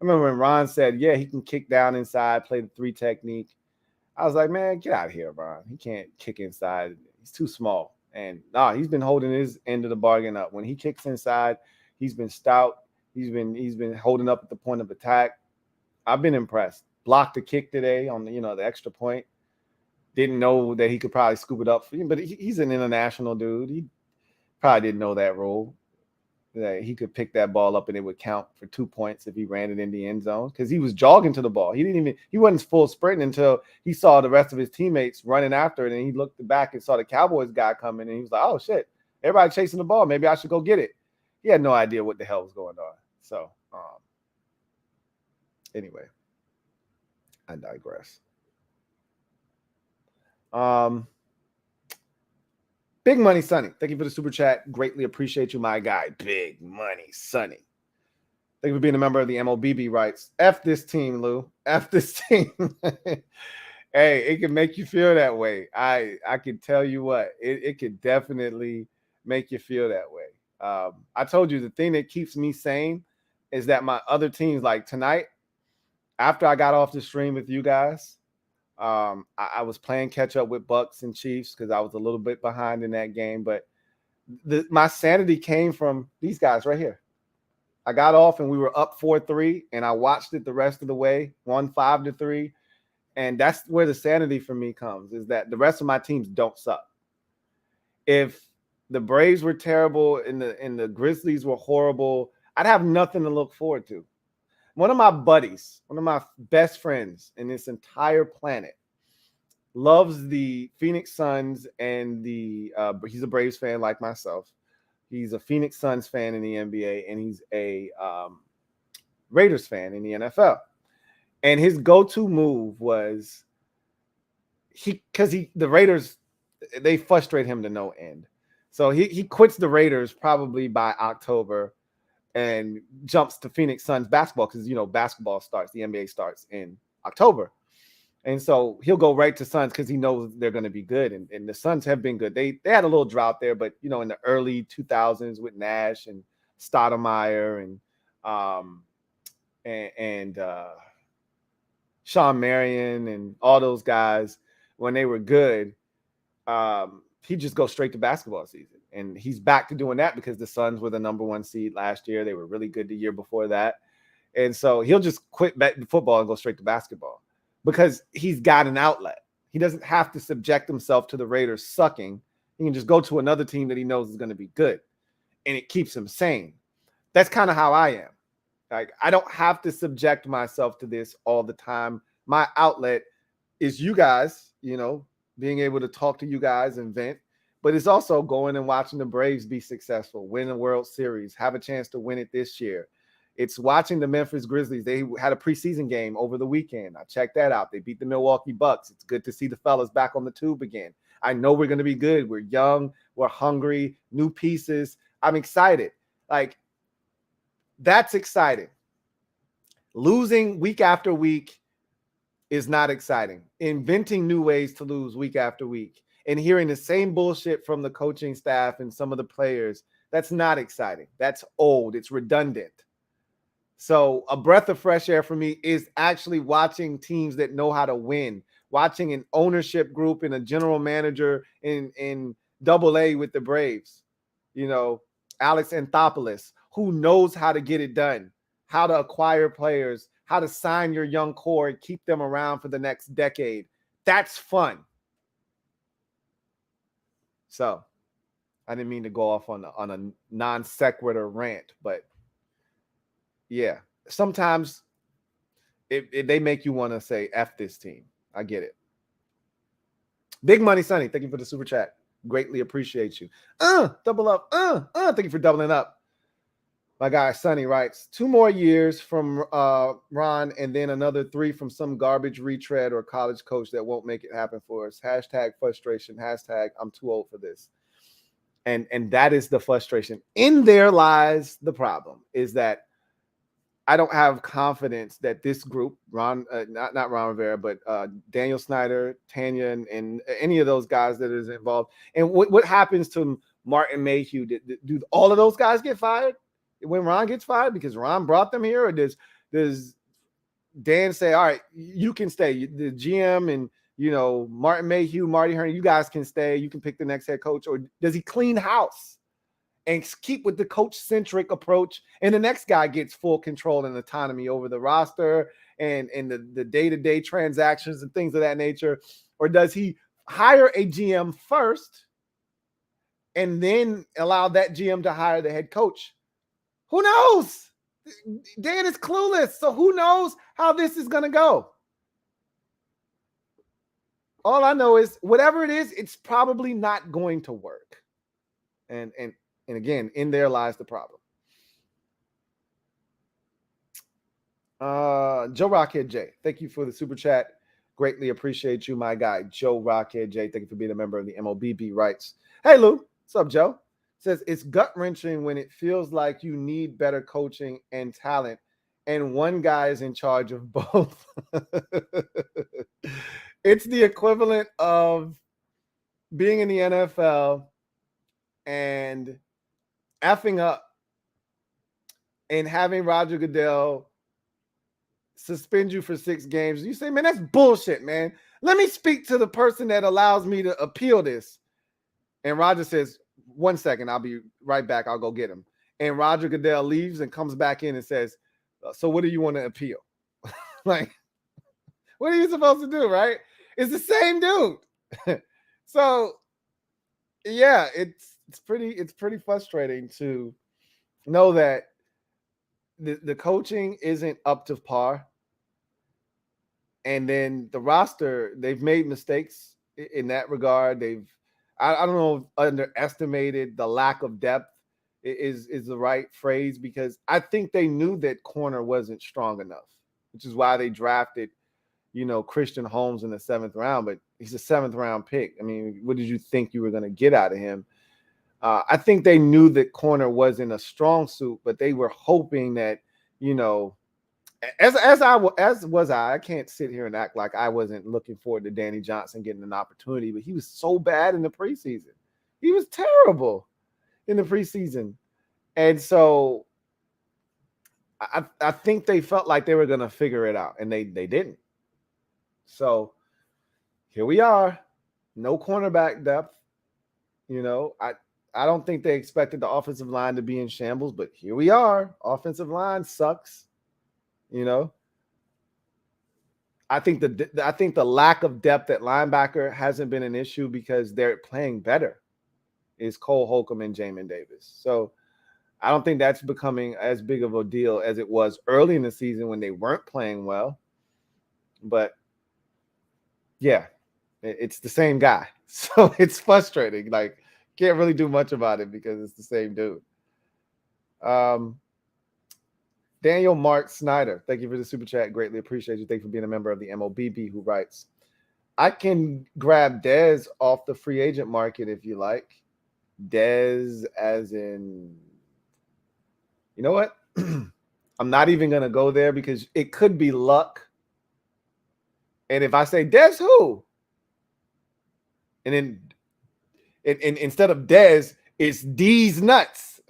remember when Ron said, yeah, he can kick down inside, play the 3 technique. I was like, man, get out of here, Ron. He can't kick inside. He's too small. And he's been holding his end of the bargain up. When he kicks inside, he's been stout. He's been holding up at the point of attack. I've been impressed. Blocked the kick today on the extra point. Didn't know that he could probably scoop it up for you, but he's an international dude. He probably didn't know that rule. That he could pick that ball up and it would count for 2 points if he ran it in the end zone, because he was jogging to the ball. He wasn't full sprinting until he saw the rest of his teammates running after it, and he looked back and saw the Cowboys guy coming, and he was like, oh shit, everybody chasing the ball, maybe I should go get it. He had no idea what the hell was going on. So anyway, I digress. Big Money Sonny, thank you for the super chat. Greatly appreciate you, my guy. Big Money Sonny. Thank you for being a member of the MOBB rights. F this team, Lou. F this team. Hey, it can make you feel that way. I can tell you what, it could definitely make you feel that way. I told you the thing that keeps me sane is that my other teams, like tonight, after I got off the stream with you guys, I was playing catch up with Bucs and Chiefs because I was a little bit behind in that game. But my sanity came from these guys right here. I got off and we were up 4-3, and I watched it the rest of the way, won 5-3. And that's where the sanity for me comes, is that the rest of my teams don't suck. If the Braves were terrible and the Grizzlies were horrible, I'd have nothing to look forward to. One of my buddies, one of my best friends in this entire planet, loves the Phoenix Suns and he's a Braves fan like myself. He's a Phoenix Suns fan in the NBA, and he's a Raiders fan in the NFL. And his go-to move was the Raiders, they frustrate him to no end. So he quits the Raiders probably by October and jumps to Phoenix Suns basketball, because basketball starts, the NBA starts in October. And so he'll go right to Suns because he knows they're going to be good. And the Suns have been good. They had a little drought there, but in the early 2000s with Nash and Stoudemire and Sean Marion and all those guys, when they were good, he'd just go straight to basketball season. And he's back to doing that because the Suns were the number 1 seed last year. They were really good the year before that. And so he'll just quit football and go straight to basketball because he's got an outlet. He doesn't have to subject himself to the Raiders sucking. He can just go to another team that he knows is going to be good, and it keeps him sane. That's kind of how I am. Like, I don't have to subject myself to this all the time. My outlet is you guys, being able to talk to you guys and vent. But it's also going and watching the Braves be successful, win the World Series, have a chance to win it this year. It's watching the Memphis Grizzlies. They had a preseason game over the weekend. I checked that out. They beat the Milwaukee Bucks. It's good to see the fellas back on the tube again. I know we're going to be good. We're young. We're hungry. New pieces. I'm excited. Like, that's exciting. Losing week after week is not exciting. Inventing new ways to lose week after week and hearing the same bullshit from the coaching staff and some of the players, that's not exciting. That's old. It's redundant. So a breath of fresh air for me is actually watching teams that know how to win, watching an ownership group and a general manager in AA with the Braves, Alex Anthopoulos, who knows how to get it done, how to acquire players, how to sign your young core and keep them around for the next decade. That's fun. So I didn't mean to go off on a non sequitur rant, but yeah, sometimes they make you want to say F this team. I get it. Big Money Sonny, thank you for the super chat. Greatly appreciate you. Double up. Thank you for doubling up. My guy Sonny writes, 2 more years from Ron, and then another 3 from some garbage retread or college coach that won't make it happen for us. Hashtag frustration. Hashtag I'm too old for this. And that is the frustration. In there lies the problem, is that I don't have confidence that this group, Ron, not Ron Rivera, but Daniel Snyder, Tanya, and any of those guys that is involved. And what happens to Martin Mayhew? Do all of those guys get fired when Ron gets fired because Ron brought them here? Or does does Dan say, all right, you can stay? The GM and, Martin Mayhew, Marty Hearn, you guys can stay. You can pick the next head coach. Or does he clean house and keep with the coach-centric approach, and the next guy gets full control and autonomy over the roster and the day-to-day transactions and things of that nature? Or does he hire a GM first and then allow that GM to hire the head coach? Who knows? Dan is clueless, so who knows how this is going to go? All I know is whatever it is, it's probably not going to work. And again, in there lies the problem. Joe Rockhead J, thank you for the super chat. Greatly appreciate you, my guy. Joe Rockhead J, thank you for being a member of the MOBB. Writes, hey, Lou, what's up, Joe? Says, it's gut-wrenching when it feels like you need better coaching and talent, and one guy is in charge of both. It's the equivalent of being in the NFL and effing up and having Roger Goodell suspend you for 6 games. You say, man, that's bullshit, man. Let me speak to the person that allows me to appeal this. And Roger says, 1 second, I'll be right back. I'll go get him. And Roger Goodell leaves and comes back in and says, so what do you want to appeal? Like, what are you supposed to do, right? It's the same dude. So, yeah, it's pretty frustrating to know that the coaching isn't up to par. And then the roster, they've made mistakes in that regard. I don't know if underestimated the lack of depth is the right phrase, because I think they knew that corner wasn't strong enough, which is why they drafted, Christian Holmes in the 7th round, but he's a 7th round pick. I mean, what did you think you were going to get out of him? I think they knew that corner wasn't a strong suit, but they were hoping that, as was I can't sit here and act like I wasn't looking forward to Danny Johnson getting an opportunity, but he was so bad in the preseason. He was terrible in the preseason. And so I think they felt like they were going to figure it out, and they didn't. So here we are, no cornerback depth. I don't think they expected the offensive line to be in shambles, but here we are. Offensive line sucks. I think the lack of depth at linebacker hasn't been an issue because they're playing better. Is Cole Holcomb and Jamin Davis. So I don't think that's becoming as big of a deal as it was early in the season when they weren't playing well. But yeah, it's the same guy. So it's frustrating. Like, can't really do much about it because it's the same dude. Daniel Mark Snyder, thank you for the super chat. Greatly appreciate you. Thank you for being a member of the MOBB, who writes, I can grab Dez off the free agent market if you like. Dez as in, you know what? I'm not even going to go there because it could be luck. And if I say Dez who? And then instead of Dez, it's D's nuts.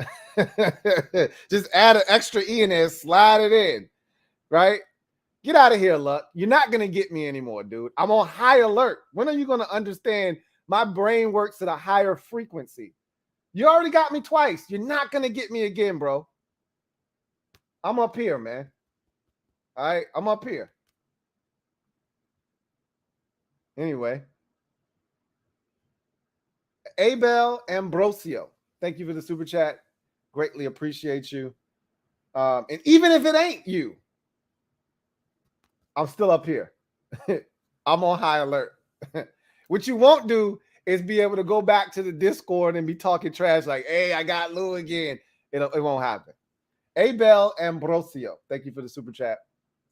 Just add an extra E in there, slide it in, right? Get out of here, Luck. You're not going to get me anymore, dude. I'm on high alert. When are you going to understand my brain works at a higher frequency? You already got me twice. You're not going to get me again, bro. I'm up here, man. All right, I'm up here. Anyway. Abel Ambrosio, thank you for the super chat. Greatly appreciate you. And even if it ain't you, I'm still up here. I'm on high alert. What you won't do is be able to go back to the Discord and be talking trash like, hey, I got Lou again. It won't happen. Abel Ambrosio, thank you for the super chat.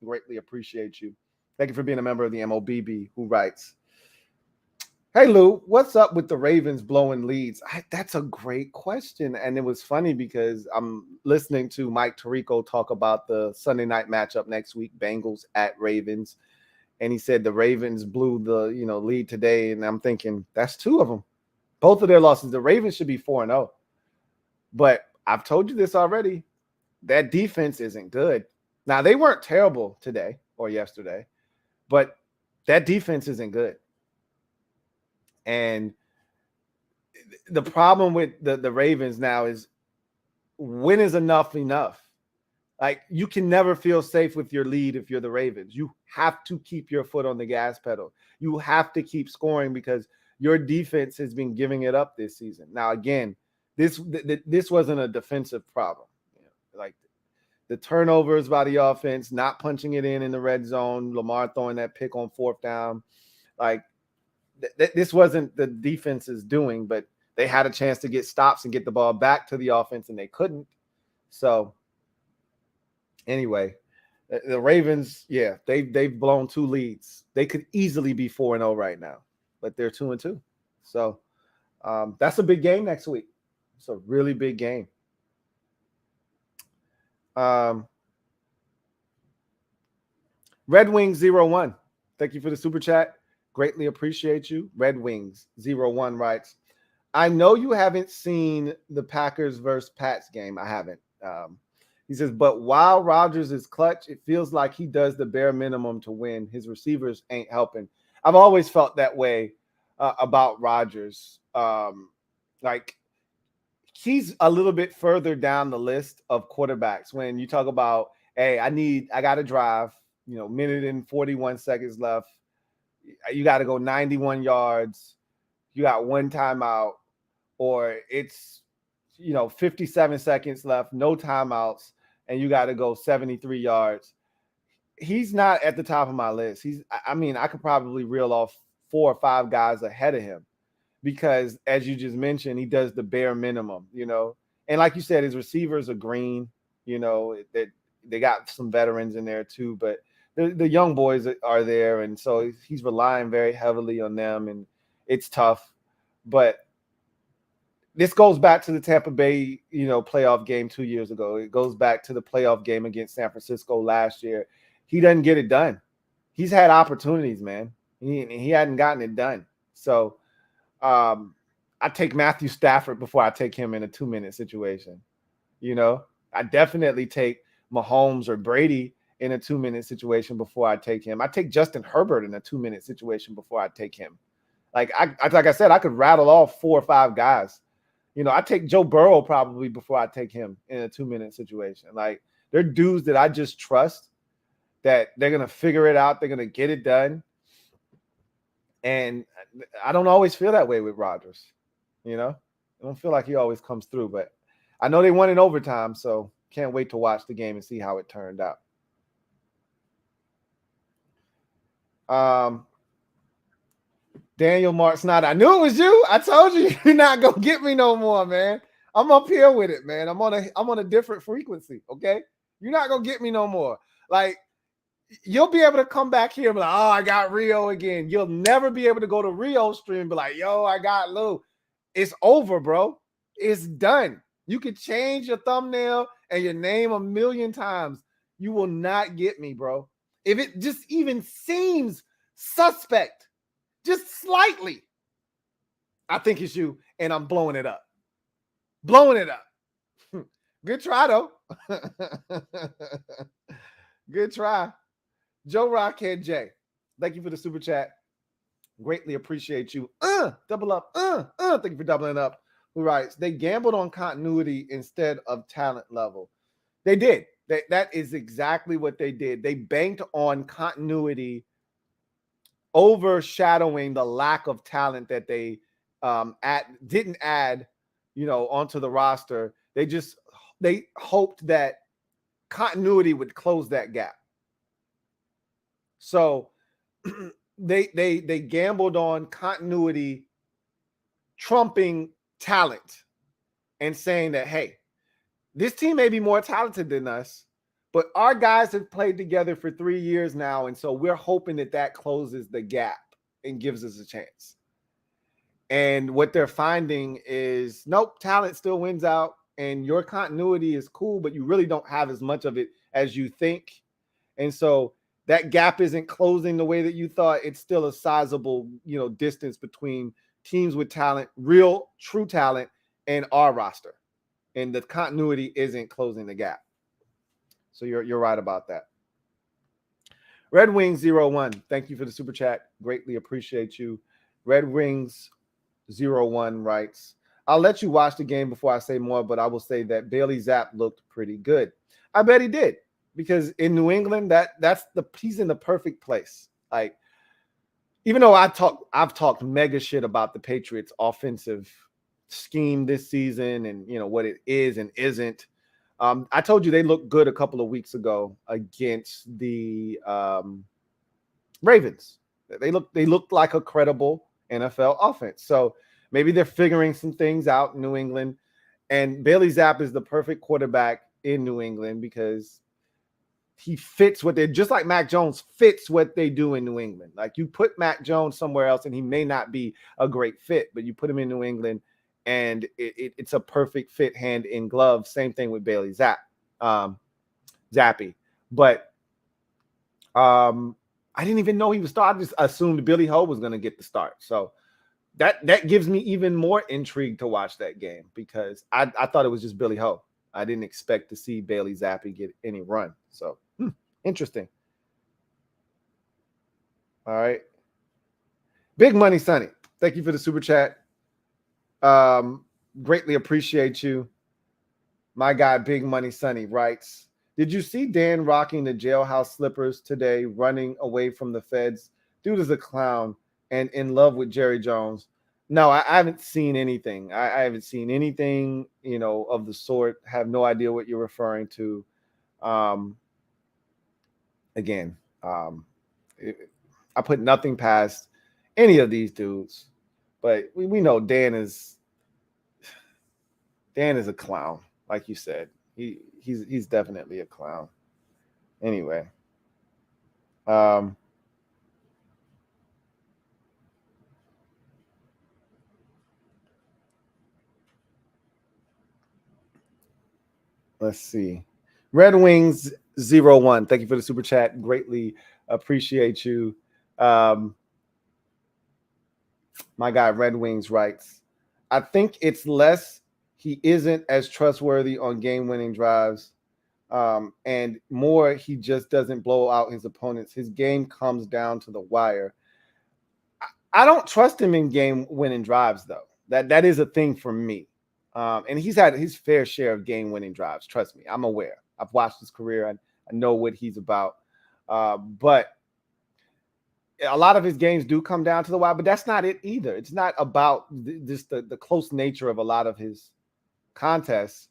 Greatly appreciate you. Thank you for being a member of the MOBB, who writes, hey, Lou, what's up with the Ravens blowing leads? That's a great question. And it was funny because I'm listening to Mike Tirico talk about the Sunday night matchup next week, Bengals at Ravens. And he said the Ravens blew the lead today. And I'm thinking, that's 2 of them. Both of their losses. The Ravens should be 4-0. But I've told you this already. That defense isn't good. Now, they weren't terrible today or yesterday, but that defense isn't good. And the problem with the Ravens now is, when is enough enough? Like, you can never feel safe with your lead if you're the Ravens. You have to keep your foot on the gas pedal. You have to keep scoring because your defense has been giving it up this season. Now, again, this wasn't a defensive problem. Like, the turnovers by the offense, not punching it in the red zone, Lamar throwing that pick on 4th down. Like, this wasn't the defense's doing, but they had a chance to get stops and get the ball back to the offense, and they couldn't. So, anyway, the Ravens, yeah, they've blown 2 leads. They could easily be 4-0 right now, but they're 2-2. So that's a big game next week. It's a really big game. Red Wings 01. Thank you for the super chat. Greatly appreciate you. Red Wings 01 writes, I know you haven't seen the Packers versus Pats game. I haven't. He says, but while Rodgers is clutch, it feels like he does the bare minimum to win. His receivers ain't helping. I've always felt that way about Rodgers. Like, he's a little bit further down the list of quarterbacks when you talk about, hey, I got to drive, minute and 41 seconds left. You got to go 91 yards. You got 1 timeout, or it's, 57 seconds left, no timeouts, and you got to go 73 yards. He's not at the top of my list. I could probably reel off 4 or 5 guys ahead of him because, as you just mentioned, he does the bare minimum, And like you said, his receivers are green, they got some veterans in there too, but the young boys are there, and so he's relying very heavily on them, and it's tough. But this goes back to the Tampa Bay, playoff game 2 years ago. It goes back to the playoff game against San Francisco last year. He doesn't get it done. He's had opportunities, man. He hadn't gotten it done. So I take Matthew Stafford before I take him in a 2-minute situation. I definitely take Mahomes or Brady in a 2-minute situation before I take him. I take Justin Herbert in a 2-minute situation before I take him. Like I said, I could rattle off 4 or 5 guys. I take Joe Burrow probably before I take him in a 2-minute situation. Like, they're dudes that I just trust that they're going to figure it out. They're going to get it done. And I don't always feel that way with Rodgers. I don't feel like he always comes through, but I know they won in overtime, so can't wait to watch the game and see how it turned out. Daniel Marksnott, I knew it was you. I told you you're not gonna get me no more, man. I'm up here with it, man. I'm on a different frequency. Okay, you're not gonna get me no more. Like, you'll be able to come back here and be like, oh, I got Rio again. You'll never be able to go to Rio stream and be like, yo, I got Lou. It's over, bro. It's done. You could change your thumbnail and your name a million times. You will not get me, bro. If it just even seems suspect, just slightly, I think it's you, and I'm blowing it up. Blowing it up. Good try, though. Good try. Joe Rockhead J, thank you for the super chat. Greatly appreciate you. Double up. Thank you for doubling up. Who writes, they gambled on continuity instead of talent level. They did. That is exactly what they did. They banked on continuity overshadowing the lack of talent that they didn't add, onto the roster. They hoped that continuity would close that gap. So they gambled on continuity trumping talent and saying that, hey, this team may be more talented than us, but our guys have played together for 3 years now, and so we're hoping that closes the gap and gives us a chance. And what they're finding is, nope, talent still wins out, and your continuity is cool, but you really don't have as much of it as you think. And so that gap isn't closing the way that you thought. It's still a sizable, distance between teams with talent, real, true talent, and our roster. And the continuity isn't closing the gap. So you're right about that. Red Wings 01. Thank you for the super chat. Greatly appreciate you. Red Wings 01 writes, I'll let you watch the game before I say more, but I will say that Bailey Zapp looked pretty good. I bet he did, because in New England, he's in the perfect place. Like, even though I've talked mega shit about the Patriots offensive scheme this season and what it is and isn't. I told you they looked good a couple of weeks ago against the Ravens. They looked like a credible NFL offense. So maybe they're figuring some things out in New England. And Bailey Zapp is the perfect quarterback in New England because he fits what they're, just like Mac Jones fits what they do in New England. Like, you put Mac Jones somewhere else and he may not be a great fit, but you put him in New England and it's a perfect fit, hand in glove. Same thing with Bailey Zappi. But I didn't even know he was starting. I just assumed Billy Ho was going to get the start. So that gives me even more intrigue to watch that game, because I thought it was just Billy Ho. I didn't expect to see Bailey Zappi get any run. So interesting. All right. Big Money Sonny, thank you for the super chat. Greatly appreciate you. My guy Big Money Sonny writes, did you see Dan rocking the jailhouse slippers today, running away from the feds? Dude is a clown and in love with Jerry Jones. No, I haven't seen anything. I haven't seen anything, of the sort. Have no idea what you're referring to. I put nothing past any of these dudes, but we know Dan is a clown, like you said. He's definitely a clown. Anyway, let's see. Red Wings 01. Thank you for the super chat. Greatly appreciate you. My guy Red Wings writes, I think it's less he isn't as trustworthy on game-winning drives, and more he just doesn't blow out his opponents. His game comes down to the wire. I don't trust him in game-winning drives, though. That is a thing for me. And he's had his fair share of game-winning drives. Trust me, I'm aware. I've watched his career. I know what he's about. But a lot of his games do come down to the wire, but that's not it either. It's not about just the close nature of a lot of his contests.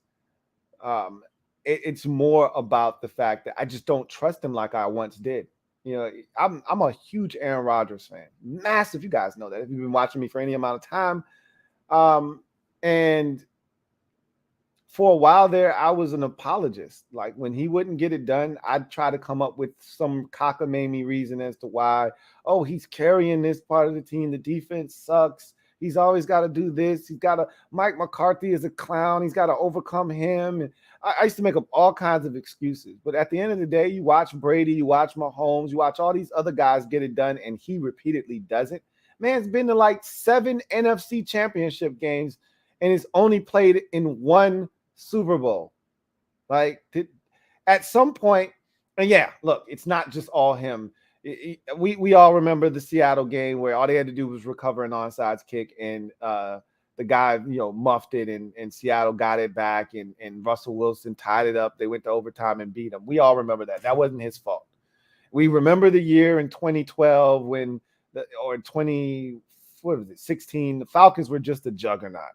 It's more about the fact that I just don't trust him like I once did. I'm a huge Aaron Rodgers fan. Massive. You guys know that if you've been watching me for any amount of time. And for a while there, I was an apologist. Like, when he wouldn't get it done, I'd try to come up with some cockamamie reason as to why. Oh, he's carrying this part of the team. The defense sucks. He's always got to do this. Mike McCarthy is a clown. He's got to overcome him. And I used to make up all kinds of excuses. But at the end of the day, you watch Brady, you watch Mahomes, you watch all these other guys get it done, and he repeatedly doesn't. Man's been to like 7 NFC championship games and is only played in 1 Super Bowl. Like, at some point, and yeah, look, it's not just all him. We all remember the Seattle game where all they had to do was recover an onside kick, and the guy muffed it, and Seattle got it back, and Russell Wilson tied it up. They went to overtime and beat him. We all remember that. That wasn't his fault. We remember the year in 2012 when or 16, the Falcons were just a juggernaut.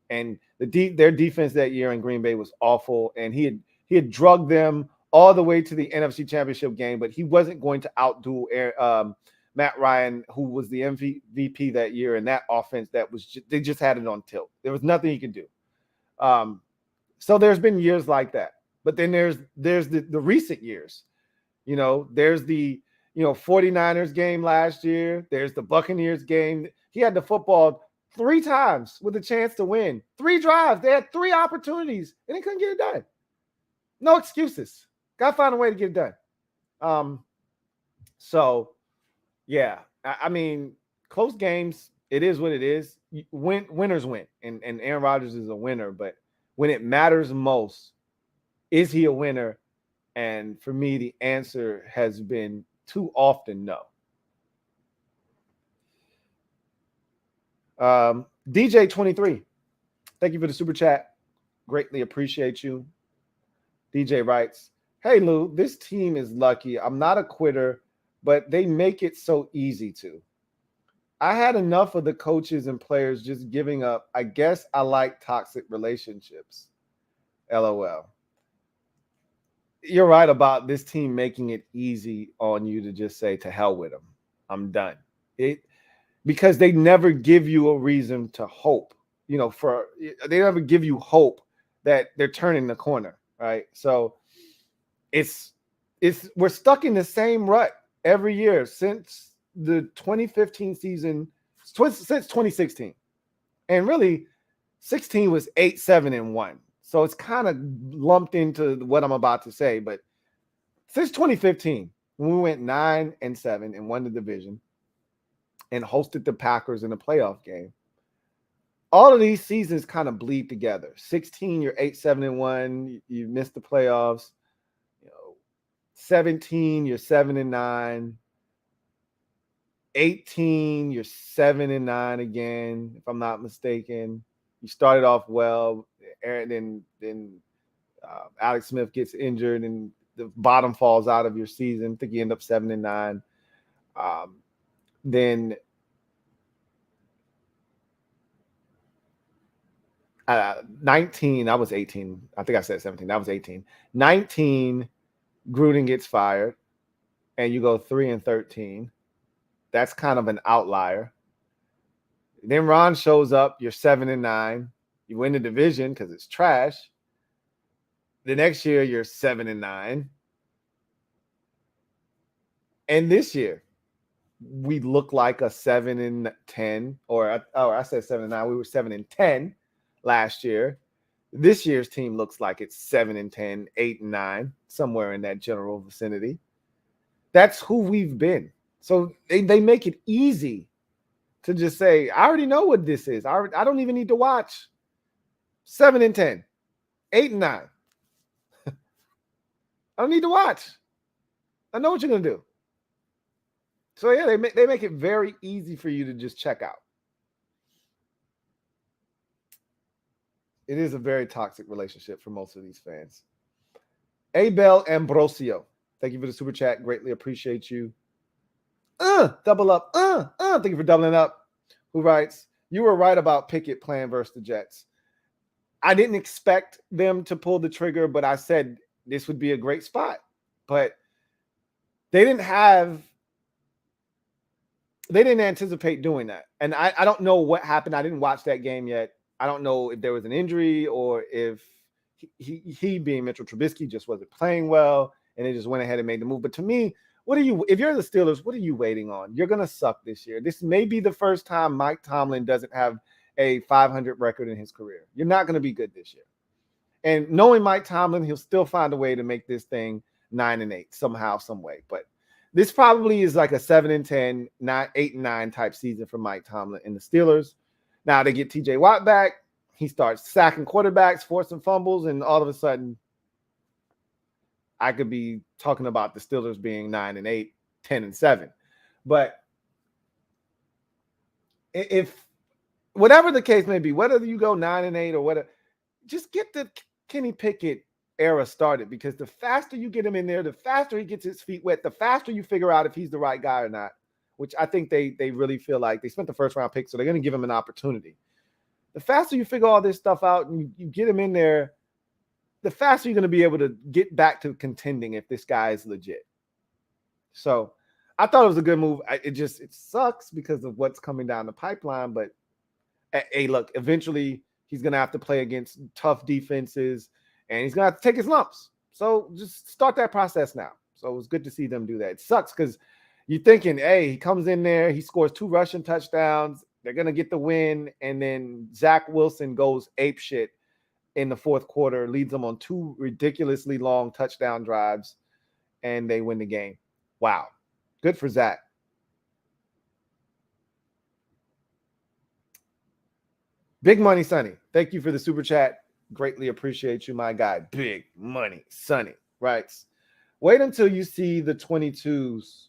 And their defense that year in Green Bay was awful, and he had drugged them all the way to the NFC Championship game, but he wasn't going to outdo Matt Ryan, who was the MVP that year, and that offense they just had it on tilt. There was nothing he could do. So there's been years like that, but then there's the recent years. There's the 49ers game last year. There's the Buccaneers game. He had the football 3 times with a chance to win. 3 drives. They had 3 opportunities, and they couldn't get it done. No excuses. Got to find a way to get it done. So, yeah. I mean, close games, it is what it is. Winners win, and Aaron Rodgers is a winner. But when it matters most, is he a winner? And for me, the answer has been too often no. DJ23, thank you for the super chat. Greatly appreciate you. DJ writes, hey, Lou, this team is lucky. I'm not a quitter, but they make it so easy to. I had enough of the coaches and players just giving up. I guess I like toxic relationships. LOL. You're right about this team making it easy on you to just say, to hell with them. I'm done. Because they never give you a reason to hope. They never give you hope that they're turning the corner, right? So we're stuck in the same rut every year since the 2015 season, since 2016. And really, 16 was 8-7-1. So it's kind of lumped into what I'm about to say. But since 2015, when we went 9-7 and won the division and hosted the Packers in the playoff game, all of these seasons kind of bleed together. 16, you're 8-7-1. You missed the playoffs. 17, you're 7-9. 18, you're 7-9 again, if I'm not mistaken. You started off well, and then Alex Smith gets injured, and the bottom falls out of your season. I think you end up 7-9. Then 19, I was 18. I think I said 17. That was 18. 19, Gruden gets fired, and you go 3-13. That's kind of an outlier. Then Ron shows up. You're 7-9. You win the division because it's trash. The next year, you're 7-9. And this year, we look like a 7-10, or I said 7-9. We were 7-10 last year. This year's team looks like it's 7-10, 8-9, somewhere in that general vicinity. That's who we've been. So they make it easy to just say, I already know what this is. I don't even need to watch. 7-10, 8-9. I don't need to watch. I know what you're going to do. So, yeah, they make it very easy for you to just check out. It is a very toxic relationship for most of these fans. Abel Ambrosio, thank you for the super chat. Greatly appreciate you. Double up. Thank you for doubling up. Who writes, you were right about Pickett playing versus the Jets. I didn't expect them to pull the trigger, but I said this would be a great spot. But they didn't anticipate doing that. And I don't know what happened. I didn't watch that game yet. I don't know if there was an injury or if he being Mitchell Trubisky just wasn't playing well and they just went ahead and made the move. But to me, if you're the Steelers, what are you waiting on? You're going to suck this year. This may be the first time Mike Tomlin doesn't have a 500 record in his career. You're not going to be good this year. And knowing Mike Tomlin, he'll still find a way to make this thing 9-8 somehow, some way. But this probably is like a 7-10, 8-9 type season for Mike Tomlin and the Steelers. Now they get TJ Watt back. He starts sacking quarterbacks, forcing fumbles, and all of a sudden, I could be talking about the Steelers being 9-8, 10-7. But if whatever the case may be, whether you go 9-8 or whatever, just get the Kenny Pickett era started, because the faster you get him in there, the faster he gets his feet wet, the faster you figure out if he's the right guy or not, which I think they really feel like they spent the first round pick, so they're going to give him an opportunity. The faster you figure all this stuff out and you get him in there, the faster you're going to be able to get back to contending if this guy is legit. So I thought it was a good move. It sucks because of what's coming down the pipeline. But hey, look, eventually he's going to have to play against tough defenses and he's going to have to take his lumps. So just start that process now. So it was good to see them do that. It sucks because you're thinking, hey, he comes in there, he scores 2 rushing touchdowns. They're going to get the win. And then Zach Wilson goes apeshit in the fourth quarter, leads them on 2 ridiculously long touchdown drives, and they win the game. Wow. Good for Zach. Big Money Sonny, thank you for the super chat. Greatly appreciate you, my guy. Big Money Sonny writes, Wait until you see the 22s.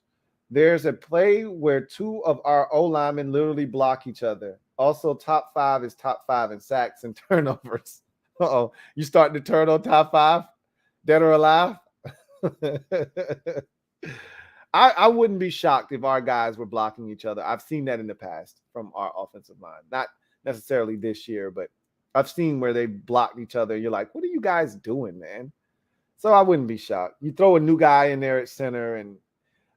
There's a play where two of our O linemen literally block each other. Also, top 5 is top 5 in sacks and turnovers. Uh-oh. You starting to turn on top 5? Dead or alive? I wouldn't be shocked if our guys were blocking each other. I've seen that in the past from our offensive line. Not necessarily this year, but I've seen where they blocked each other. You're like, what are you guys doing, man? So I wouldn't be shocked. You throw a new guy in there at center, and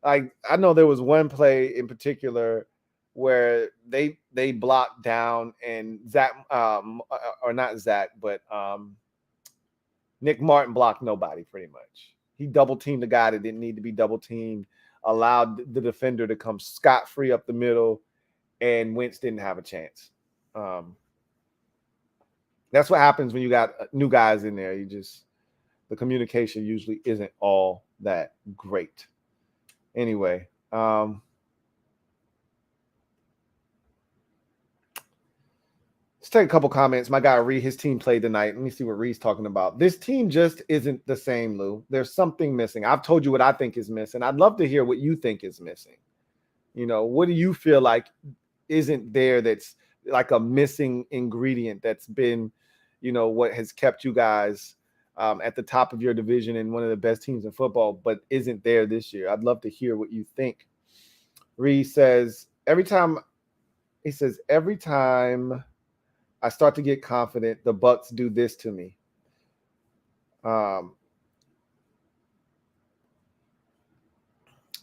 I know there was one play in particular where they blocked down, and Zach or not Zach, but Nick Martin blocked nobody pretty much. He double teamed the guy that didn't need to be double teamed, allowed the defender to come scot-free up the middle, and Wentz didn't have a chance. That's what happens when you got new guys in there. The communication usually isn't all that great. Anyway, let's take a couple comments. My guy Ree, his team played tonight. Let me see what Ree's talking about. This team just isn't the same, Lou. There's something missing. I've told you what I think is missing. I'd love to hear what you think is missing. What do you feel like isn't there that's like a missing ingredient that's been, what has kept you guys at the top of your division and one of the best teams in football, but isn't there this year? I'd love to hear what you think. Ree says, every time I start to get confident, the Bucs do this to me.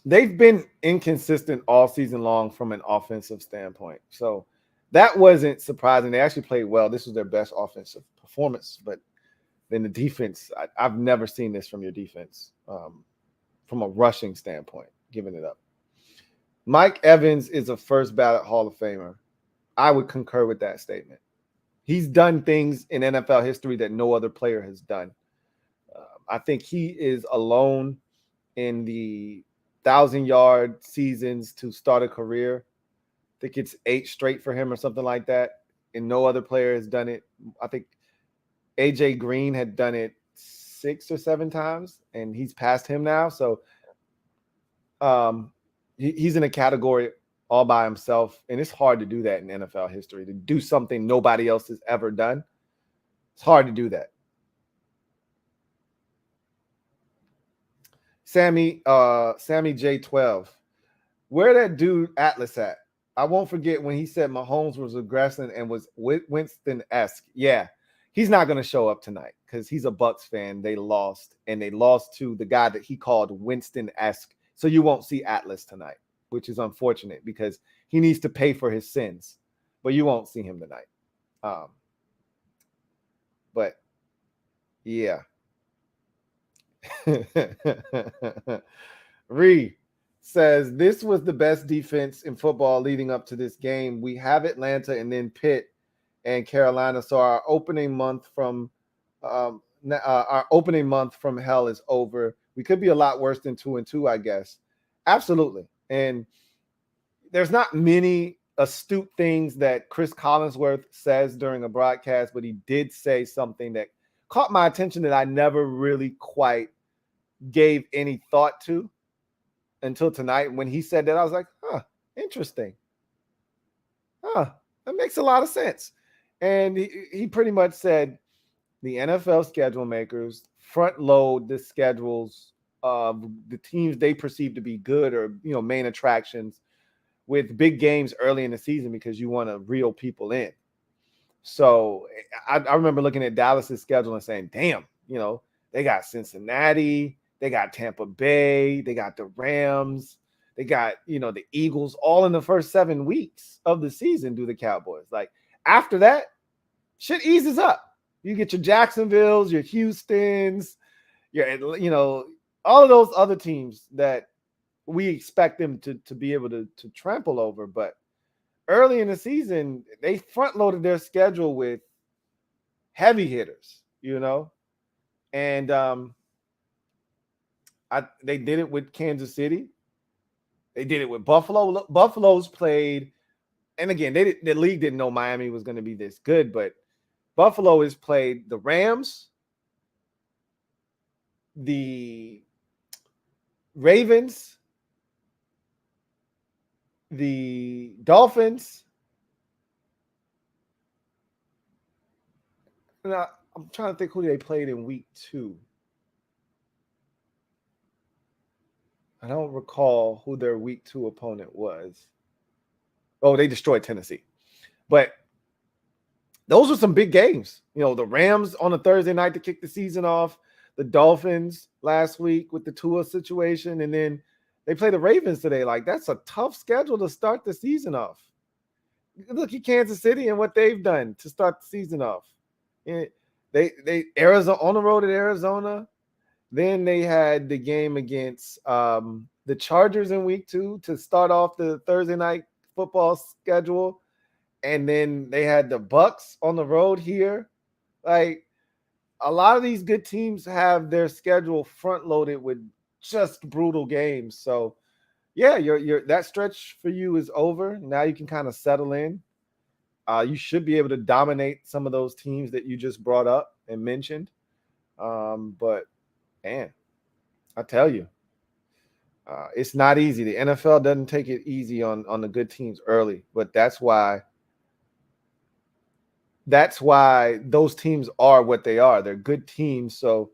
They've been inconsistent all season long from an offensive standpoint. So that wasn't surprising. They actually played well. This was their best offensive performance, but then the defense, I've never seen this from your defense from a rushing standpoint, giving it up. Mike Evans is a first ballot Hall of Famer. I would concur with that statement. He's done things in NFL history that no other player has done. I think he is alone in the 1,000-yard seasons to start a career. I think it's 8 straight for him or something like that, and no other player has done it. I think AJ Green had done it 6 or 7 times, and he's past him now. So he's in a category all by himself, and it's hard to do that in NFL history, to do something nobody else has ever done. It's hard to do that. Sammy J12, where that dude Atlas at? I won't forget when he said Mahomes was aggressive and was Winston-esque. Yeah, he's not going to show up tonight because he's a Bucs fan. They lost, and they lost to the guy that he called Winston-esque. So you won't see Atlas tonight, which is unfortunate because he needs to pay for his sins. But you won't see him tonight. But, yeah. Ree says, this was the best defense in football leading up to this game. We have Atlanta and then Pitt and Carolina. So our opening month from hell is over. We could be a lot worse than 2-2, I guess. Absolutely. And there's not many astute things that Chris Collinsworth says during a broadcast, but he did say something that caught my attention that I never really quite gave any thought to until tonight. When he said that, I was like, interesting. That makes a lot of sense. And he pretty much said the NFL schedule makers front load the schedules of the teams they perceive to be good or, main attractions with big games early in the season because you want to reel people in. So I remember looking at Dallas's schedule and saying, damn, they got Cincinnati, they got Tampa Bay, they got the Rams, they got, the Eagles all in the first 7 weeks of the season do the Cowboys. Like after that, shit eases up. You get your Jacksonvilles, your Houstons, all of those other teams that we expect them to be able to trample over. But early in the season, they front loaded their schedule with heavy hitters, and they did it with Kansas City. They did it with Buffalo. Buffalo's played, and again, the league didn't know Miami was going to be this good, but Buffalo has played the Rams, the Ravens, the Dolphins. Now, I'm trying to think who they played in week 2. I don't recall who their week 2 opponent was. Oh, they destroyed Tennessee. But those were some big games. The Rams on a Thursday night to kick the season off, the Dolphins last week with the Tua situation, and then they play the Ravens today. Like, that's a tough schedule to start the season off. Look at Kansas City and what they've done to start the season off. They Arizona on the road at Arizona. Then they had the game against the Chargers in week 2 to start off the Thursday night football schedule. And then they had the Bucs on the road here. Like, a lot of these good teams have their schedule front loaded with just brutal games. So yeah, that stretch for you is over. Now you can kind of settle in. You should be able to dominate some of those teams that you just brought up and mentioned. But man, I tell you, it's not easy. The NFL doesn't take it easy on the good teams early, but that's why those teams are what they are. They're good teams. So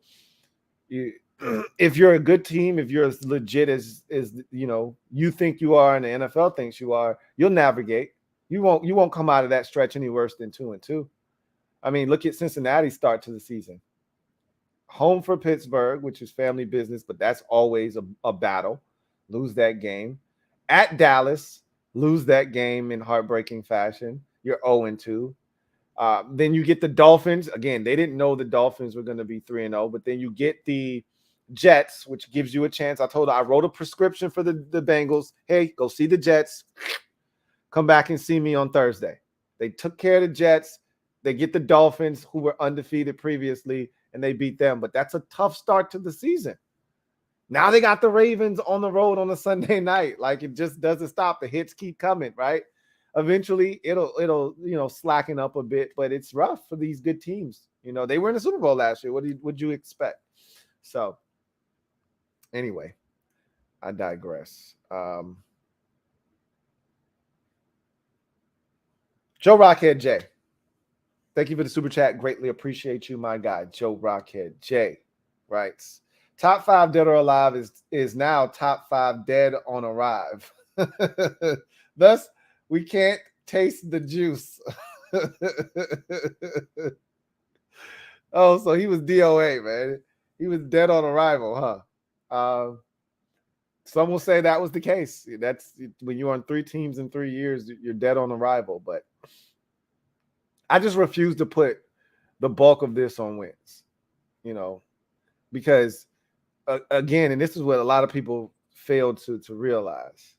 if you're a good team, if you're as legit as you think you are and the NFL thinks you are, you'll navigate. You won't come out of that stretch any worse than 2-2. I mean, look at Cincinnati's start to the season. Home for Pittsburgh, which is family business, but that's always a battle. Lose that game. At Dallas, lose that game in heartbreaking fashion. You're 0-2. Then you get the Dolphins. Again, they didn't know the Dolphins were going to be 3-0, but then you get the Jets, which gives you a chance. I wrote a prescription for the Bengals. Hey, go see the Jets. Come back and see me on Thursday. They took care of the Jets. They get the Dolphins, who were undefeated previously, and they beat them. But that's a tough start to the season. Now they got the Ravens on the road on a Sunday night. Like, it just doesn't stop. The hits keep coming, right? Eventually, it'll slacken up a bit, but it's rough for these good teams. They were in the Super Bowl last year. What would you expect? So, anyway, I digress. Joe Rockhead J, thank you for the super chat. Greatly appreciate you, my guy. Joe Rockhead J writes, top 5 dead or alive is now top 5 dead on arrive. Thus, we can't taste the juice. Oh, so he was DOA, man. He was dead on arrival, huh? Some will say that was the case. That's when you're on 3 teams in 3 years, you're dead on arrival. But I just refuse to put the bulk of this on Wentz, because again, and this is what a lot of people failed to realize,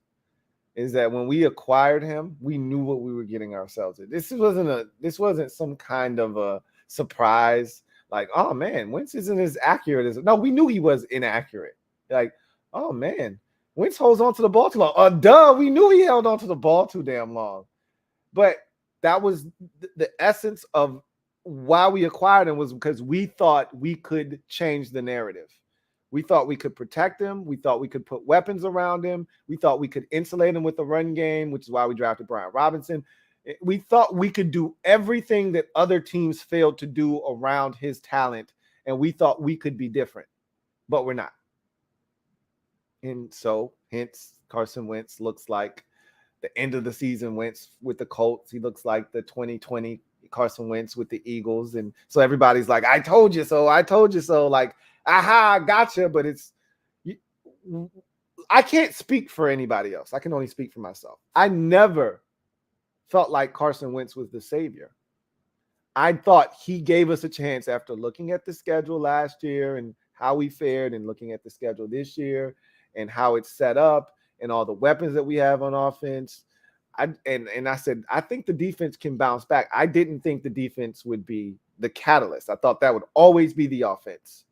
is that when we acquired him, we knew what we were getting ourselves in. This wasn't some kind of a surprise. Like, oh man, Wentz isn't as accurate as. No, we knew he was inaccurate. Like, oh man, Wentz holds on to the ball too long. Duh, we knew he held on to the ball too damn long. But that was the essence of why we acquired him, was because we thought we could change the narrative. We thought we could protect him. We thought we could put weapons around him. We thought we could insulate him with the run game, which is why we drafted Brian Robinson. We thought we could do everything that other teams failed to do around his talent, and we thought we could be different, but we're not. And so, hence, Carson Wentz looks like the end of the season Wentz with the Colts. He looks like the 2020 Carson Wentz with the Eagles. And so everybody's like, I told you so. I told you so. Like, aha, gotcha. But I can't speak for anybody else. I can only speak for myself. I never felt like Carson Wentz was the savior. I thought he gave us a chance after looking at the schedule last year and how we fared, and looking at the schedule this year and how it's set up and all the weapons that we have on offense. I said, I think the defense can bounce back. I didn't think the defense would be the catalyst. I thought that would always be the offense.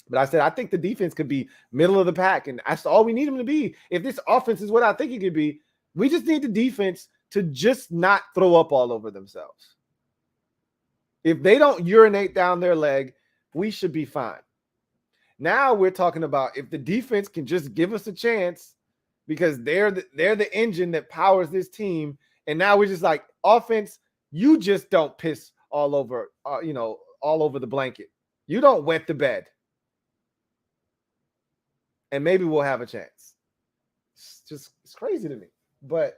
But I said, I think the defense could be middle of the pack, and that's all we need them to be. If this offense is what I think it could be, we just need the defense to just not throw up all over themselves. If they don't urinate down their leg, we should be fine. Now we're talking about if the defense can just give us a chance, because they're the engine that powers this team. And now we're just like, offense, you just don't piss all over, all over the blanket. You don't wet the bed. And maybe we'll have a chance. It's crazy to me. But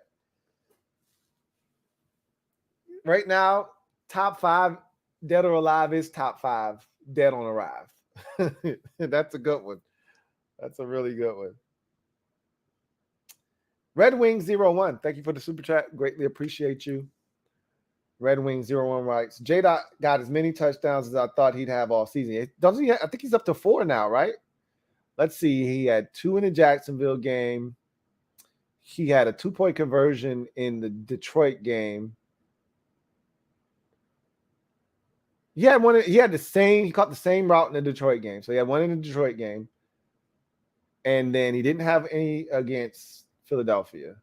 right now, top 5 dead or alive is top 5 dead on arrive. That's a good one. That's a really good one. Red Wing 01, thank you for the super chat. Greatly appreciate you. Red Wing 01 writes, J-Dot got as many touchdowns as I thought he'd have all season. Doesn't he? I think he's up to 4 now, right? Let's see. He had 2 in the Jacksonville game. He had a 2-point conversion in the Detroit game. He had he caught the same route in the Detroit game. So he had one in the Detroit game. And then he didn't have any against Philadelphia.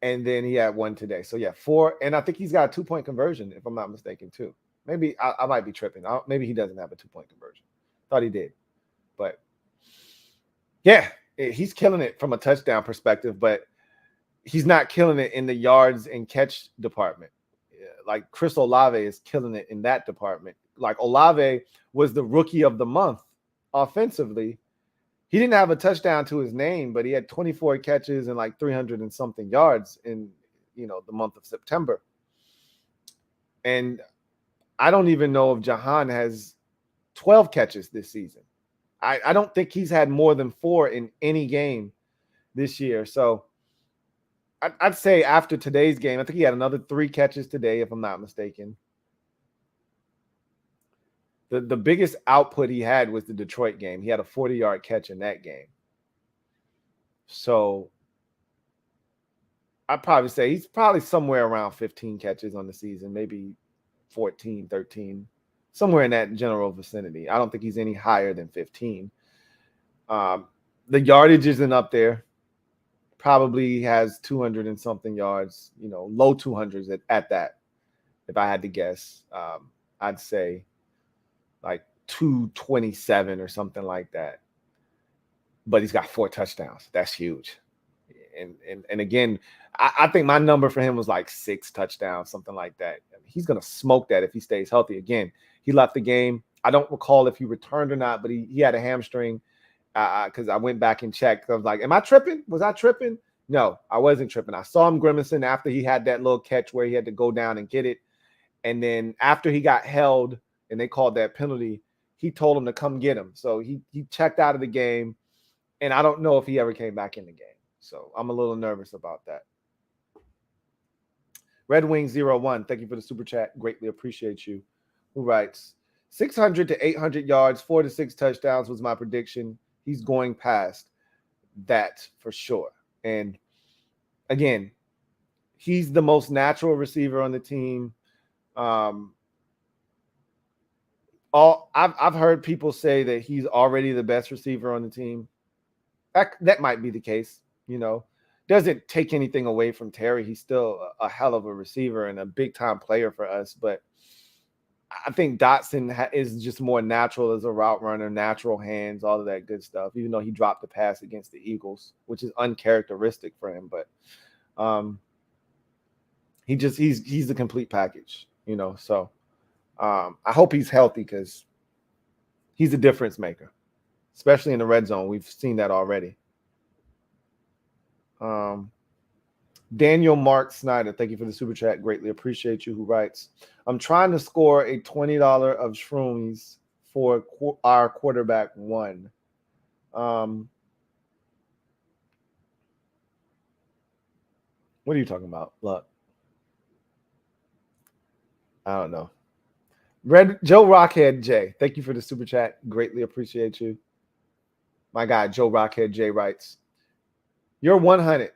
And then he had one today. So yeah, 4. And I think he's got a 2-point conversion, if I'm not mistaken, too. Maybe I might be tripping. Maybe he doesn't have a 2-point conversion. Thought he did. But yeah, he's killing it from a touchdown perspective, but he's not killing it in the yards and catch department. Like Chris Olave is killing it in that department. Like Olave was the rookie of the month offensively. He didn't have a touchdown to his name, but he had 24 catches and like 300 and something yards in, the month of September. And I don't even know if Jahan has 12 catches this season. I don't think he's had more than 4 in any game this year. So I'd say after today's game, I think he had another 3 catches today, if I'm not mistaken. The biggest output he had was the Detroit game. He had a 40-yard catch in that game. So I'd probably say he's probably somewhere around 15 catches on the season, maybe 14, 13, somewhere in that general vicinity. I don't think he's any higher than 15. The yardage isn't up there. Probably has 200 and something yards, low 200s at that. If I had to guess, I'd say like 227 or something like that. But he's got 4 touchdowns. That's huge. And again, I think my number for him was like 6 touchdowns, something like that. He's going to smoke that if he stays healthy. Again, he left the game. I don't recall if he returned or not, but he had a hamstring because I went back and checked. I was like, am I tripping? Was I tripping? No, I wasn't tripping. I saw him grimacing after he had that little catch where he had to go down and get it. And then after he got held and they called that penalty, he told him to come get him. So he checked out of the game. And I don't know if he ever came back in the game. So I'm a little nervous about that. Red Wing 01, thank you for the super chat. Greatly appreciate you. Who writes, 600 to 800 yards, 4 to 6 touchdowns was my prediction. He's going past that for sure. And again, he's the most natural receiver on the team. I've heard people say that he's already the best receiver on the team. That might be the case, Doesn't take anything away from Terry. He's still a hell of a receiver and a big-time player for us. But I think Dotson is just more natural as a route runner, natural hands, all of that good stuff, even though he dropped the pass against the Eagles, which is uncharacteristic for him. But he's the complete package, So I hope he's healthy because he's a difference maker, especially in the red zone. We've seen that already. Daniel Mark Snyder, thank you for the super chat. Greatly appreciate you. Who writes, I'm trying to score a $20 of shroomies for our quarterback 1. What are you talking about? Look, I don't know. Joe Rockhead J, thank you for the super chat. Greatly appreciate you. My guy, Joe Rockhead J writes, you're 100.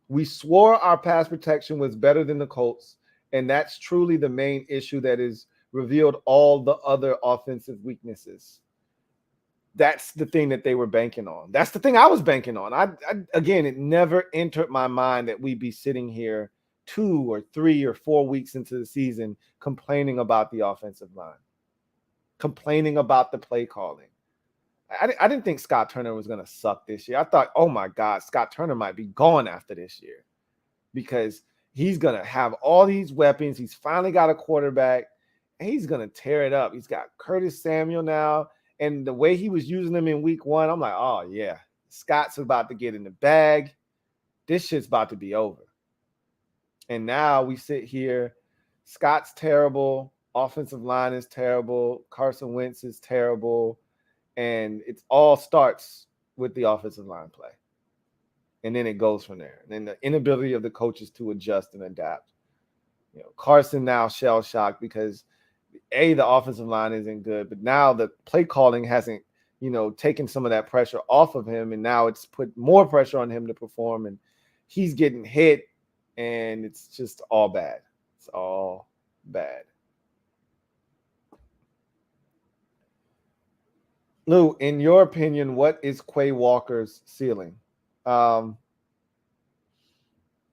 We swore our pass protection was better than the Colts, and that's truly the main issue that has revealed all the other offensive weaknesses. That's the thing that they were banking on. That's the thing I was banking on. Again, it never entered my mind that we'd be sitting here 2 or 3 or 4 weeks into the season complaining about the offensive line. complaining about the play calling. I didn't think Scott Turner was going to suck this year. I thought, oh my God, Scott Turner might be gone after this year because he's going to have all these weapons. He's finally got a quarterback, and he's going to tear it up. He's got Curtis Samuel now, and the way he was using them in week 1, I'm like, oh yeah, Scott's about to get in the bag. This shit's about to be over. And now we sit here. Scott's terrible. Offensive line is terrible. Carson Wentz is terrible. And it all starts with the offensive line play. And then it goes from there. And then the inability of the coaches to adjust and adapt. Carson now shell-shocked because, A, the offensive line isn't good, but now the play calling hasn't, taken some of that pressure off of him, and now it's put more pressure on him to perform, and he's getting hit, and it's just all bad. It's all bad. Lou, in your opinion, what is Quay Walker's ceiling? Man,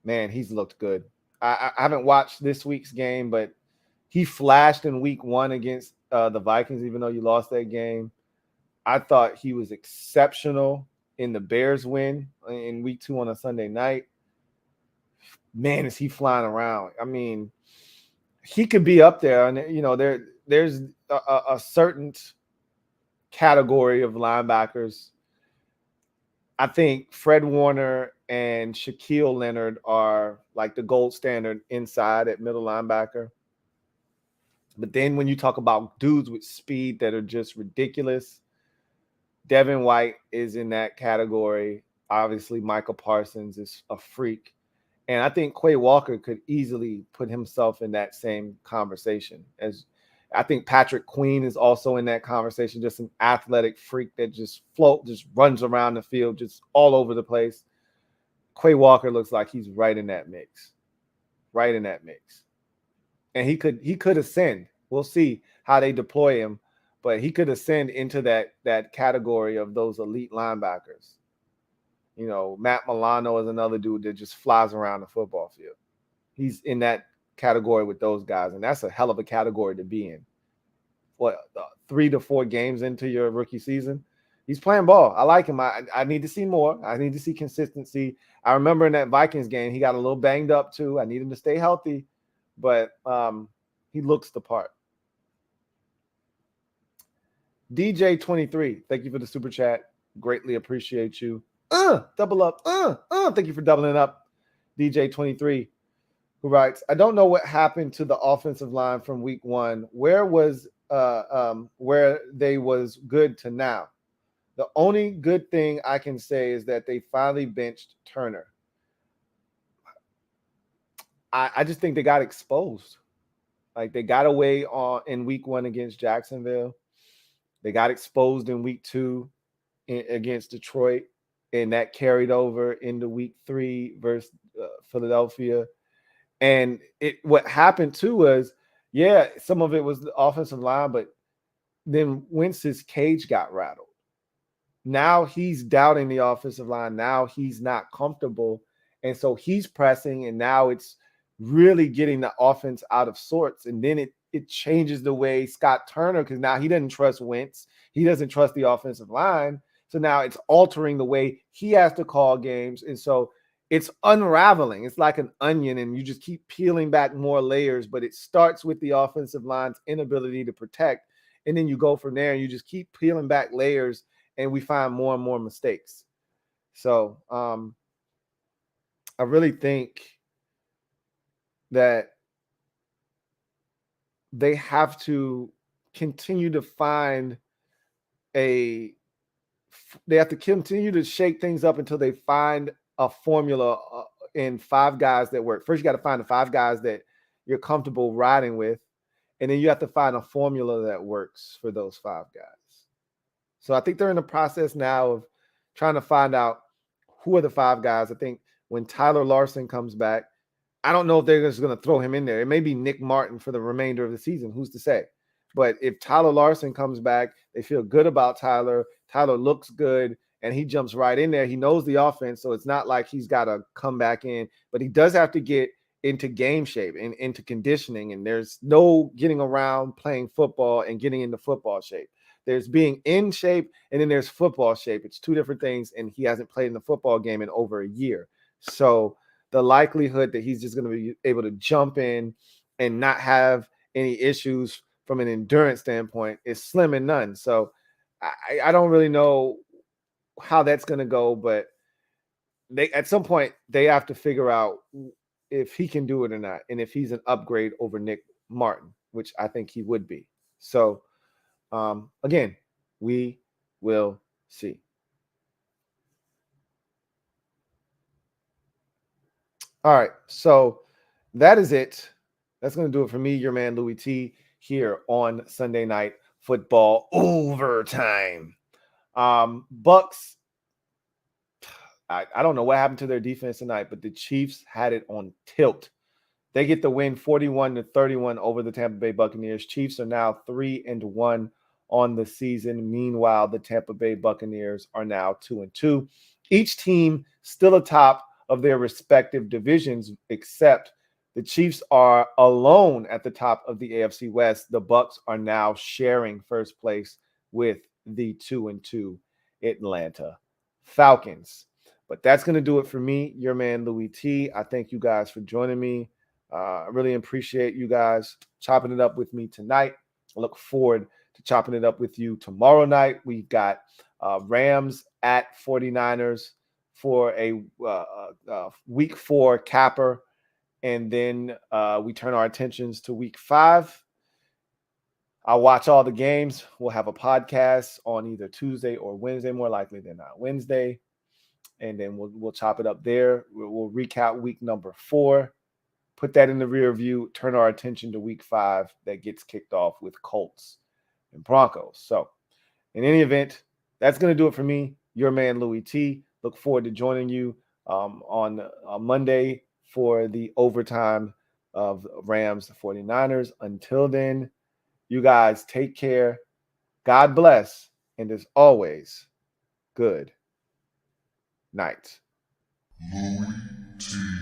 he's looked good. I haven't watched this week's game, but he flashed in week 1 against the Vikings, even though you lost that game. I thought he was exceptional in the Bears win in week 2 on a Sunday night. Man, is he flying around. I mean, he could be up there. And, there's a certain category of linebackers. I think Fred Warner and Shaquille Leonard are like the gold standard inside at middle linebacker. But then when you talk about dudes with speed that are just ridiculous, Devin White is in that category. Obviously, Michael Parsons is a freak. And I think Quay Walker could easily put himself in that same conversation. As I think Patrick Queen is also in that conversation, just an athletic freak that just runs around the field, just all over the place. Quay Walker looks like he's right in that mix. Right in that mix. And he could ascend. We'll see how they deploy him, but he could ascend into that category of those elite linebackers. Matt Milano is another dude that just flies around the football field. He's in that category with those guys, and that's a hell of a category to be in. 3 to 4 games into your rookie season, he's playing ball. I like him. I need to see more. I need to see consistency. I remember in that Vikings game, he got a little banged up too. I need him to stay healthy, but he looks the part. DJ23, thank you for the super chat. Greatly appreciate you. Double up. Thank you for doubling up. DJ23, who writes, I don't know what happened to the offensive line from week 1. Where they was good to now? The only good thing I can say is that they finally benched Turner. I just think they got exposed. Like, they got away in week 1 against Jacksonville. They got exposed in week 2 against Detroit, and that carried over into week 3 versus Philadelphia. And what happened too was, some of it was the offensive line, but then Wentz's cage got rattled. Now he's doubting the offensive line. Now he's not comfortable. And so he's pressing, and now it's really getting the offense out of sorts. And then it changes the way Scott Turner, because now he doesn't trust Wentz. He doesn't trust the offensive line. So now it's altering the way he has to call games. And so it's unraveling. It's like an onion, and you just keep peeling back more layers, but it starts with the offensive line's inability to protect. And then you go from there, and you just keep peeling back layers, and we find more and more mistakes. So I really think that they have to continue to they have to continue to shake things up until they find a formula in 5 guys that work. First, you got to find the 5 guys that you're comfortable riding with, and then you have to find a formula that works for those 5 guys. So I think they're in the process now of trying to find out who are the 5 guys. I think when Tyler Larson comes back, I don't know if they're just going to throw him in there. It may be Nick Martin for the remainder of the season. Who's to say? But if Tyler Larson comes back, they feel good about Tyler. Tyler looks good, and he jumps right in there. He knows the offense, so it's not like he's got to come back in. But he does have to get into game shape and into conditioning. And there's no getting around playing football and getting into football shape. There's being in shape and then there's football shape. It's two different things. And he hasn't played in the football game in over a year. So the likelihood that he's just going to be able to jump in and not have any issues from an endurance standpoint is slim and none. So I don't really know how that's going to go, but they at some point they have to figure out if he can do it or not, and if he's an upgrade over Nick Martin, which I think he would be. So again, we will see. All right, so that is it. That's going to do it for me, your man Louie T, here on Sunday Night Football Overtime. Bucs, I don't know what happened to their defense tonight, but the Chiefs had it on tilt. They get the win 41-31 over the Tampa Bay Buccaneers. Chiefs are now 3-1 on the season. Meanwhile, the Tampa Bay Buccaneers are now 2-2. Each team still atop of their respective divisions, except the Chiefs are alone at the top of the AFC West. The Bucs are now sharing first place with the 2-2 Atlanta Falcons. But that's going to do it for me, your man Louie T. I thank you guys for joining me. I really appreciate you guys chopping it up with me tonight. I look forward to chopping it up with you tomorrow night. We've got Rams at 49ers for a week 4 capper. And then we turn our attentions to week 5. I'll watch all the games. We'll have a podcast on either Tuesday or Wednesday, more likely than not Wednesday. And then we'll chop it up there. We'll recap week number 4. Put that in the rear view, turn our attention to week 5 that gets kicked off with Colts and Broncos. So in any event, that's going to do it for me, your man Louie T. Look forward to joining you on Monday for the overtime of Rams 49ers. Until then, you guys take care. God bless. And as always, good night. LouieTeeNetwork.